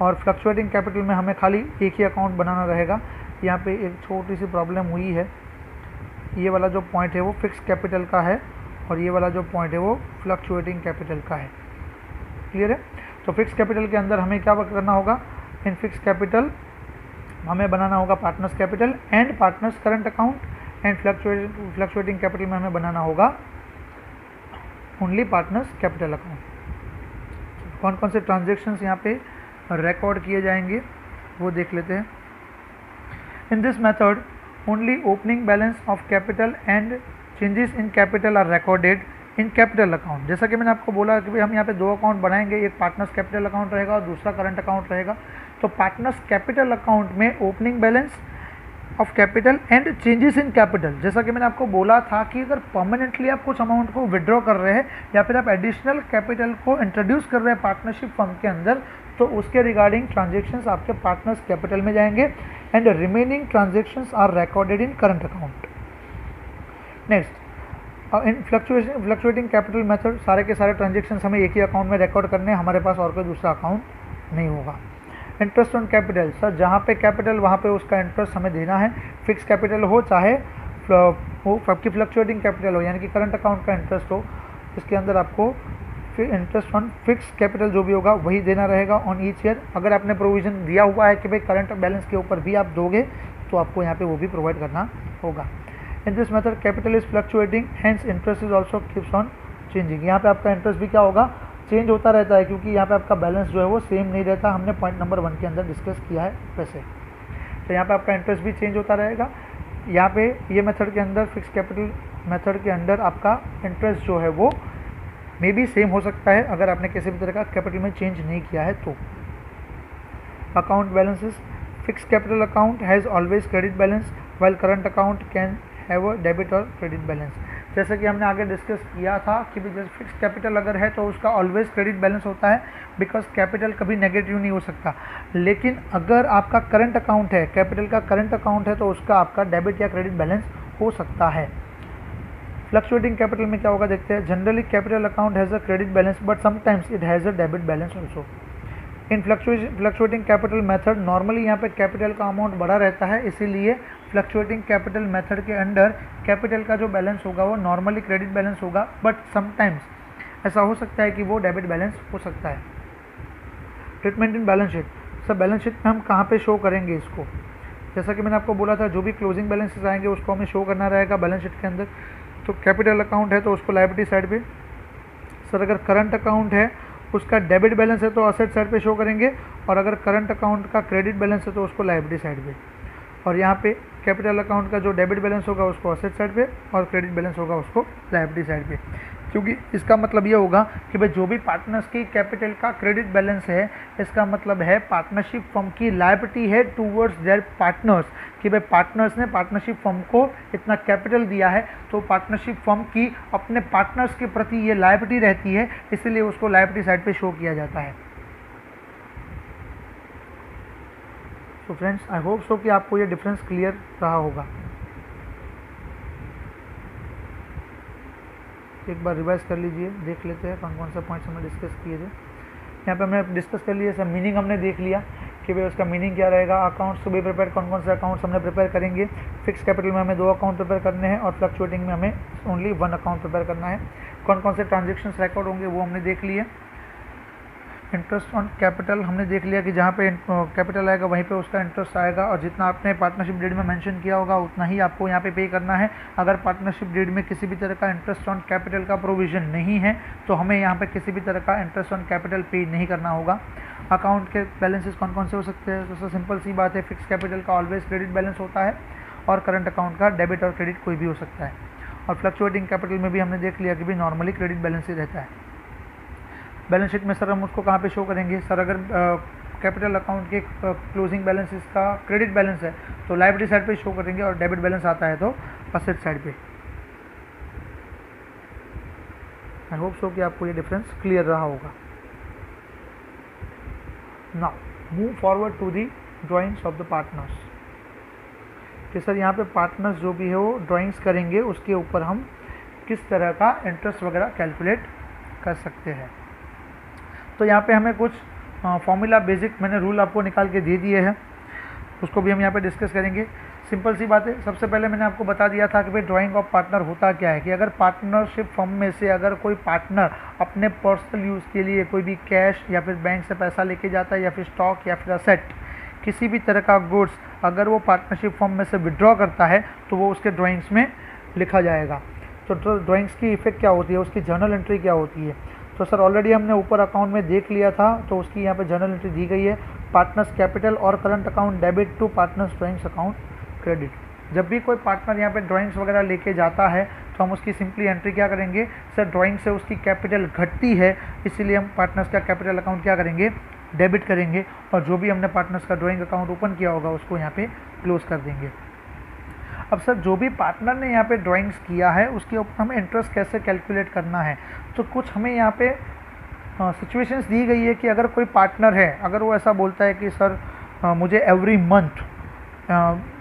और फ्लक्चुएटिंग कैपिटल में हमें खाली एक ही अकाउंट बनाना रहेगा। यहाँ पे एक छोटी सी प्रॉब्लम हुई है, ये वाला जो पॉइंट है वो फिक्स कैपिटल का है और ये वाला जो पॉइंट है वो फ्लक्चुएटिंग कैपिटल का है। क्लियर है? तो फिक्स कैपिटल के अंदर हमें क्या करना होगा? इन फिक्स कैपिटल हमें बनाना होगा partners capital and partners current account, and fluctuating capital में हमें बनाना होगा ओनली पार्टनर्स कैपिटल अकाउंट। कौन कौन से ट्रांजेक्शन्स यहाँ पे रिकॉर्ड किए जाएंगे वो देख लेते हैं। In this method only opening balance of capital and changes in capital R recorded in capital account. जैसा कि मैंने आपको बोला कि भाई हम यहाँ पे दो अकाउंट बनाएंगे, एक पार्टनर्स कैपिटल अकाउंट रहेगा और दूसरा करंट अकाउंट रहेगा। तो पार्टनर्स कैपिटल अकाउंट में opening balance of capital and changes in capital, जैसा कि मैंने आपको बोला था कि अगर परमानेंटली आप कुछ अमाउंट को विड्रॉ कर रहे हैं या फिर आप एडिशनल कैपिटल को इंट्रोड्यूस कर रहे हैं पार्टनरशिप फर्म के अंदर, तो उसके रिगार्डिंग ट्रांजेक्शन्स आपके पार्टनर्स कैपिटल में जाएंगे and remaining transactions are recorded in current account. Next, in fluctuating capital method सारे के सारे ट्रांजेक्शन्स हमें एक ही अकाउंट में रिकॉर्ड करने हैं, हमारे पास और कोई दूसरा अकाउंट नहीं होगा। इंटरेस्ट ऑन कैपिटल, सर जहाँ पे कैपिटल वहाँ पे उसका इंटरेस्ट हमें देना है, फिक्स कैपिटल हो चाहे वो आपकी फ्लक्चुएटिंग कैपिटल हो, यानी कि करंट अकाउंट का इंटरेस्ट हो, इसके अंदर आपको फिर इंटरेस्ट ऑन फिक्स कैपिटल जो भी होगा वही देना रहेगा ऑन ईच ईयर। अगर आपने प्रोविज़न दिया हुआ है कि भाई करंट बैलेंस के ऊपर भी आप दोगे तो आपको यहाँ पे वो भी प्रोवाइड करना होगा। In this method capital is fluctuating, hence interest is also keeps on changing. यहाँ पे आपका इंटरेस्ट भी क्या होगा? चेंज होता रहता है, क्योंकि यहाँ पे आपका बैलेंस जो है वो सेम नहीं रहता। हमने पॉइंट नंबर 1 के अंदर डिस्कस किया है वैसे। तो यहाँ पे आपका इंटरेस्ट भी चेंज होता रहेगा। यहाँ पे ये मेथड के अंदर, फिक्स कैपिटल मेथड के अंदर आपका इंटरेस्ट जो है वो मे बी सेम हो सकता है अगर आपने किसी भी तरह का कैपिटल में चेंज नहीं किया है तो। Account balances, fix capital account has always credit balance while current account can have a debit और क्रेडिट बैलेंस। जैसे कि हमने आगे डिस्कस किया था कि जैसे फिक्स कैपिटल अगर है तो उसका ऑलवेज क्रेडिट बैलेंस होता है, बिकॉज कैपिटल कभी नेगेटिव नहीं हो सकता। लेकिन अगर आपका करंट अकाउंट है, कैपिटल का करंट अकाउंट है, तो उसका आपका डेबिट या क्रेडिट बैलेंस हो सकता है। फ्लक्चुएटिंग कैपिटल में क्या होगा देखते हैं। Generally capital account has a credit balance but sometimes it has a debit balance also. In fluctuating capital method normally यहाँ पे कैपिटल का अमाउंट बड़ा रहता है, इसीलिए फ्लक्चुएटिंग कैपिटल मेथड के अंडर कैपिटल का जो बैलेंस होगा वो नॉर्मली क्रेडिट बैलेंस होगा, बट समटाइम्स ऐसा हो सकता है कि वो डेबिट बैलेंस हो सकता है। Treatment in balance sheet, sir balance sheet में हम कहाँ पे शो करेंगे इसको? जैसा कि मैंने आपको बोला था, जो भी क्लोजिंग बैलेंसेस आएंगे उसको हमें शो करना रहेगा बैलेंस शीट के अंदर। तो कैपिटल अकाउंट है तो उसको लायबिलिटी साइड पे, सर अगर करंट अकाउंट है उसका डेबिट बैलेंस है तो असेट साइड पे शो करेंगे, और अगर करंट अकाउंट का क्रेडिट बैलेंस है तो उसको लायबिलिटी साइड पे। और यहाँ पे कैपिटल अकाउंट का जो डेबिट बैलेंस होगा उसको असेट साइड पे, और क्रेडिट बैलेंस होगा उसको लायबिलिटी साइड पे। क्योंकि इसका मतलब ये होगा कि भाई जो भी पार्टनर्स की कैपिटल का क्रेडिट बैलेंस है, इसका मतलब है पार्टनरशिप फर्म की लायबिलिटी है टूवर्ड्स देयर पार्टनर्स, कि भाई पार्टनर्स ने पार्टनरशिप फर्म को इतना कैपिटल दिया है, तो पार्टनरशिप फर्म की अपने पार्टनर्स के प्रति ये लायबिलिटी रहती है, इसलिए उसको लायबिलिटी साइड पे शो किया जाता है। तो फ्रेंड्स, आई होप सो कि आपको ये डिफरेंस क्लियर रहा होगा। एक बार रिवाइज कर लीजिए, देख लेते हैं कौन कौन से पॉइंट्स हमने डिस्कस किए थे। यहाँ पे हमने डिस्कस कर लिया, सब मीनिंग हमने देख लिया कि भाई उसका मीनिंग क्या रहेगा। अकाउंट्स टू बी प्रिपेयर, कौन कौन से अकाउंट्स हमने प्रिपेयर करेंगे। फिक्स कैपिटल में हमें 2 अकाउंट प्रिपेयर करने हैं, और फ्लक्चुएटिंग में हमें ओनली 1 अकाउंट प्रिपेयर करना है। कौन कौन से ट्रांजेक्शन्स रिकॉर्ड होंगे वो हमने देख लिए। इंटरेस्ट ऑन कैपिटल हमने देख लिया कि जहाँ पे कैपिटल आएगा वहीं पे उसका इंटरेस्ट आएगा, और जितना आपने पार्टनरशिप डीड में मेंशन किया होगा उतना ही आपको यहाँ पे करना है। अगर पार्टनरशिप डीड में किसी भी तरह का इंटरेस्ट ऑन कैपिटल का प्रोविज़न नहीं है तो हमें यहाँ पे किसी भी तरह का इंटरेस्ट ऑन कैपिटल पे नहीं करना होगा। अकाउंट के बैलेंसेस कौन कौन से हो सकते हैं, तो सिंपल सी बात है, फिक्स कैपिटल का ऑलवेज क्रेडिट बैलेंस होता है, और करंट अकाउंट का डेबिट और क्रेडिट कोई भी हो सकता है। और फ्लक्चुएटिंग कैपिटल में भी हमने देख लिया कि भी नॉर्मली क्रेडिट बैलेंस ही रहता है। बैलेंस शीट में सर हम उसको कहाँ पे शो करेंगे, सर अगर कैपिटल अकाउंट के क्लोजिंग बैलेंसेस का क्रेडिट बैलेंस है तो लायबिलिटी साइड पे शो करेंगे, और डेबिट बैलेंस आता है तो असेट साइड पे। आई होप सो कि आपको ये डिफरेंस क्लियर रहा होगा। Now move forward to the drawings of the partners, कि सर यहाँ पे पार्टनर्स जो भी है वो ड्राइंग्स करेंगे, उसके ऊपर हम किस तरह का इंटरेस्ट वगैरह कैलकुलेट कर सकते हैं। तो यहाँ पे हमें कुछ फॉर्मूला बेसिक मैंने रूल आपको निकाल के दे दिए हैं, उसको भी हम यहाँ पे डिस्कस करेंगे। सिंपल सी बात है, सबसे पहले मैंने आपको बता दिया था कि भाई ड्राइंग ऑफ पार्टनर होता क्या है, कि अगर पार्टनरशिप फर्म में से अगर कोई पार्टनर अपने पर्सनल यूज़ के लिए कोई भी कैश या फिर बैंक से पैसा लेके जाता है, या फिर स्टॉक या फिर असेट किसी भी तरह का गुड्स अगर वो पार्टनरशिप फर्म में से विड्रॉ करता है तो वो उसके ड्राइंग्स में लिखा जाएगा। तो ड्राइंग्स की इफेक्ट क्या होती है, उसकी जर्नल एंट्री क्या होती है। तो सर ऑलरेडी हमने ऊपर अकाउंट में देख लिया था, तो उसकी यहाँ पे जर्नल एंट्री दी गई है, पार्टनर्स कैपिटल और current account debit to partners drawings account credit. जब भी कोई पार्टनर यहाँ पे ड्राइंग्स वगैरह लेके जाता है तो हम उसकी सिंपली एंट्री क्या करेंगे, सर ड्राइंग से उसकी कैपिटल घटती है, इसीलिए हम पार्टनर्स का कैपिटल अकाउंट क्या करेंगे, डेबिट करेंगे, और जो भी हमने पार्टनर्स का ड्राइंग अकाउंट ओपन किया होगा उसको यहाँ पे क्लोज कर देंगे। अब सर जो भी पार्टनर ने यहाँ पे ड्राइंग्स किया है उसके ऊपर हमें इंटरेस्ट कैसे कैलकुलेट करना है। तो कुछ हमें यहाँ पे सिचुएशंस दी गई है कि अगर कोई पार्टनर है, अगर वो ऐसा बोलता है कि सर मुझे every month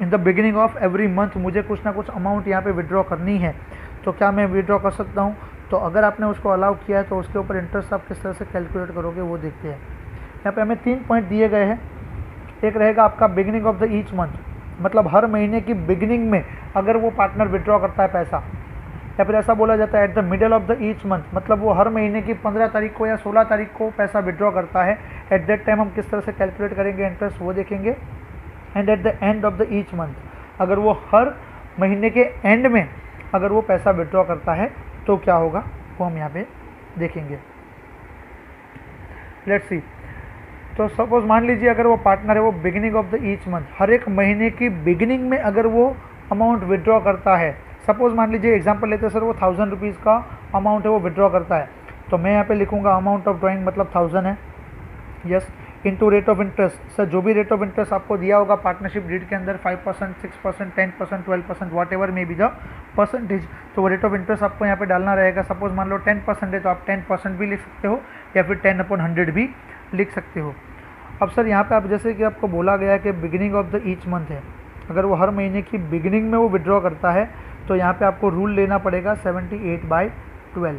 in the beginning of every month मुझे कुछ ना कुछ अमाउंट यहाँ पे विड्रॉ करनी है, तो क्या मैं विड्रॉ कर सकता हूँ। तो अगर आपने उसको अलाउ किया है तो उसके ऊपर इंटरेस्ट आप किस तरह से कैलकुलेट करोगे वो देखते हैं। यहाँ पे हमें 3 पॉइंट दिए गए हैं। एक रहेगा आपका beginning of the each month, मतलब हर महीने की बिगिनिंग में अगर वो पार्टनर विड्रॉ करता है पैसा, या फिर ऐसा बोला जाता है at the middle of the each month, मतलब वो हर महीने की 15 तारीख को या 16 तारीख को पैसा विड्रॉ करता है। एट दैट टाइम हम किस तरह से कैलकुलेट करेंगे इंटरेस्ट वो देखेंगे। And eight the end of the each month, अगर वो हर महीने के एंड में अगर वो पैसा विड्रॉ करता है तो क्या होगा वो हम यहाँ पे देखेंगे। लेट्स सी, तो सपोज मान लीजिए अगर वो पार्टनर है वो beginning of the each month, हर एक महीने की बिगिनिंग में अगर वो अमाउंट विड्रॉ करता है, सपोज मान लीजिए एग्जांपल लेते हैं सर वो 1000 रुपीज़ का अमाउंट है वो विड्रॉ करता है, तो मैं यहाँ पे लिखूँगा अमाउंट ऑफ ड्राइंग मतलब 1000 है, yes, into rate of interest. Sir जो भी रेट ऑफ इंटरेस्ट आपको दिया होगा पार्टनरशिप डीड के अंदर 5%, 6%, 10%, 12%, what ever may be the percentage, तो वो रेट ऑफ इंटरेस्ट आपको यहाँ पे डालना रहेगा। सपोज मान लो 10% है तो आप 10% भी लिख सकते हो, या फिर 10/100 भी लिख सकते हो। अब सर यहाँ पे आप जैसे कि आपको बोला गया है कि beginning of the each month है, अगर वो हर महीने की बिगिनिंग में वो विड्रॉ करता है तो यहाँ पे आपको रूल लेना पड़ेगा 78/12।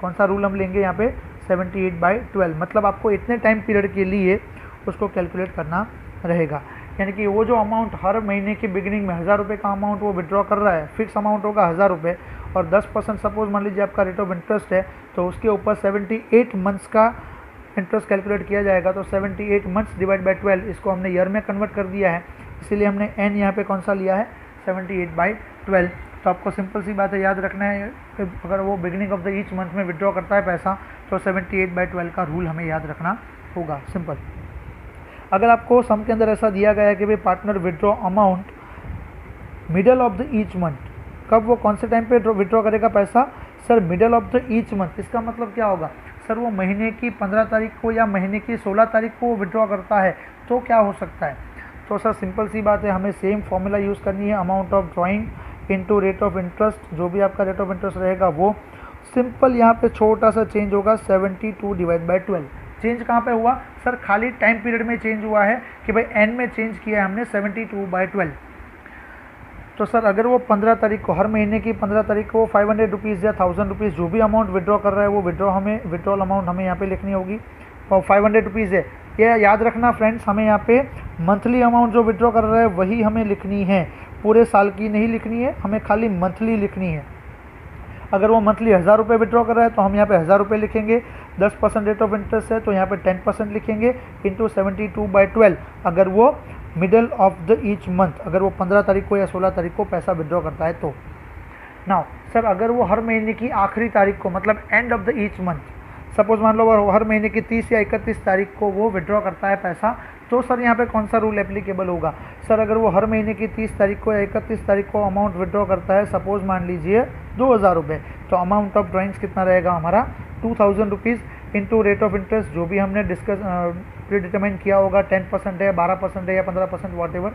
कौन सा रूल हम लेंगे यहाँ पे, 78/12, मतलब आपको इतने टाइम पीरियड के लिए उसको कैलकुलेट करना रहेगा। यानी कि वो जो अमाउंट हर महीने की बिगिनिंग में 1000 रुपये का अमाउंट वो विड्रॉ कर रहा है, फिक्स अमाउंट होगा 1000 रुपये, और 10% सपोज मान लीजिए आपका रेट ऑफ इंटरेस्ट है, तो उसके ऊपर 78 मंथ्स का इंटरेस्ट कैलकुलेट किया जाएगा। तो 78 मंथ्स डिवाइड बाय 12, इसको हमने ईयर में कन्वर्ट कर दिया है, इसीलिए हमने n यहाँ पे कौन सा लिया है 78/12। तो आपको सिंपल सी बात है याद रखना है कि अगर वो beginning of the each month में विड्रॉ करता है पैसा तो 78/12 का रूल हमें याद रखना होगा, सिंपल। अगर आपको सम के अंदर ऐसा दिया गया है कि भाई partner withdraw amount middle of the each month, कब वो कौन से टाइम पे विड्रॉ करेगा पैसा? Sir middle of the each month, इसका मतलब क्या होगा? सर वो महीने की 15 तारीख को या महीने की 16 तारीख को विड्रॉ करता है तो क्या हो सकता है? तो सर सिंपल सी बात है, हमें सेम फॉर्मूला यूज़ करनी है, amount of drawing into rate of interest, जो भी आपका रेट ऑफ इंटरेस्ट रहेगा वो सिंपल यहाँ पे छोटा सा चेंज होगा 72/12। चेंज कहाँ पे हुआ? सर खाली टाइम पीरियड में चेंज हुआ है कि भाई एन में चेंज किया है हमने 72/12। तो सर अगर वो 15 तारीख को, हर महीने की 15 तारीख को 500 रुपीज़ या 1000 रुपीज़ जो भी अमाउंट विड्रॉ कर रहा है वो विड्रॉल अमाउंट हमें यहाँ पे लिखनी होगी और 500 रुपीज़ है। ये याद रखना फ्रेंड्स, हमें यहाँ पे मंथली अमाउंट जो विड्रॉ कर रहा है वही हमें लिखनी है, पूरे साल की नहीं लिखनी है, हमें खाली मंथली लिखनी है। अगर वो मंथली 1000 रुपये विड्रॉ कर रहा है तो हम यहाँ पे 1000 रुपये लिखेंगे, 10% रेट ऑफ इंटरेस्ट है तो यहाँ पे 10% लिखेंगे इंटू 72/12। अगर वो middle of the each month, अगर वो 15 तारीख को या 16 तारीख को पैसा विड्रॉ करता है तो। नाउ सर अगर वो हर महीने की आखिरी तारीख को, मतलब and of the each month, suppose मान लो हर महीने की 30 या 31 तारीख को वो विड्रॉ करता है पैसा, तो सर यहाँ पे कौन सा रूल एप्लीकेबल होगा? सर अगर वो हर महीने की 30 तारीख को या 31 तारीख को अमाउंट विड्रॉ करता है, सपोज मान लीजिए 2000 रुपये, तो अमाउंट ऑफ ड्राइंग्स कितना रहेगा हमारा 2000 rupees into rate of interest जो भी हमने डिटरमाइन किया होगा, 10% है, 12% है या 15% वॉट एवर,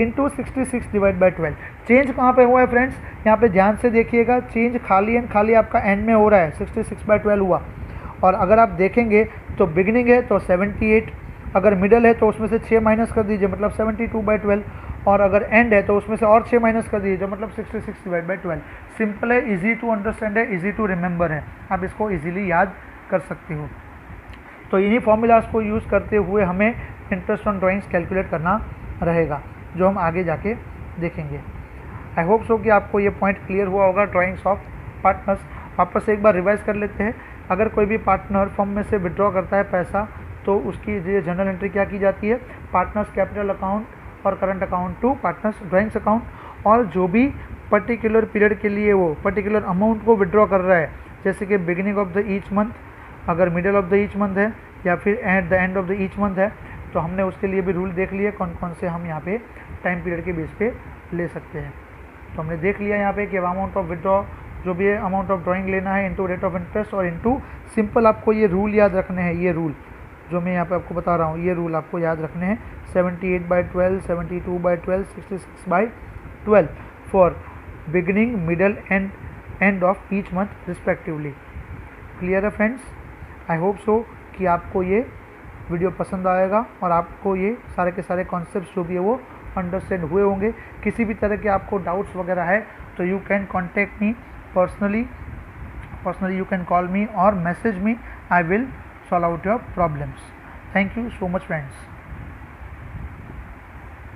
इंटू 66/12। चेंज कहाँ पे हुआ है फ्रेंड्स? यहाँ पे ध्यान से देखिएगा, चेंज खाली एंड खाली आपका एंड में हो रहा है, 66/12 हुआ। और अगर आप देखेंगे तो बिगिनिंग है तो 78, अगर मिडल है तो उसमें से 6 माइनस कर दीजिए मतलब 72/12, और अगर एंड है तो उसमें से और 6 माइनस कर दीजिए जो मतलब 66/12। सिंपल है, इजी टू अंडरस्टैंड है, इजी टू रिमेंबर है, आप इसको इजीली याद कर सकते हो। तो इन्हीं फॉर्मूलाज को यूज़ करते हुए हमें इंटरेस्ट ऑन ड्राइंग्स कैलकुलेट करना रहेगा, जो हम आगे जाके देखेंगे। आई होप सो कि आपको ये पॉइंट क्लियर हुआ होगा ड्राइंग्स ऑफ पार्टनर्स। वापस से एक बार रिवाइज कर लेते हैं। अगर कोई भी पार्टनर फर्म में से विड्रॉ करता है पैसा तो उसकी जनरल एंट्री क्या की जाती है? पार्टनर्स कैपिटल अकाउंट और current account to partners drawings account, और जो भी पर्टिकुलर पीरियड के लिए वो पर्टिकुलर अमाउंट को विड्रॉ कर रहा है, जैसे कि beginning of the each month, अगर middle of the each month है या फिर at the end of the each month है, तो हमने उसके लिए भी रूल देख लिए कौन कौन से हम यहाँ पे टाइम पीरियड के बेस पे ले सकते हैं। तो हमने देख लिया यहाँ पे कि अमाउंट ऑफ विड्रॉ जो भी है अमाउंट ऑफ ड्राइंग लेना है इंटू रेट ऑफ इंटरेस्ट और इंटू सिंपल आपको ये रूल याद रखने हैं, ये रूल जो मैं यहाँ पे आपको बता रहा हूँ, ये रूल आपको याद रखने हैं 78/12, 72/12, 66/12 for beginning, middle and end of each month respectively. Clear है फ्रेंड्स? आई होप सो कि आपको ये वीडियो पसंद आएगा और आपको ये सारे के सारे कॉन्सेप्ट्स जो भी है वो अंडरस्टैंड हुए होंगे। किसी भी तरह के आपको डाउट्स वगैरह है तो you can contact me personally you can call me or message me. I will solve out your problems. Thank you so much friends.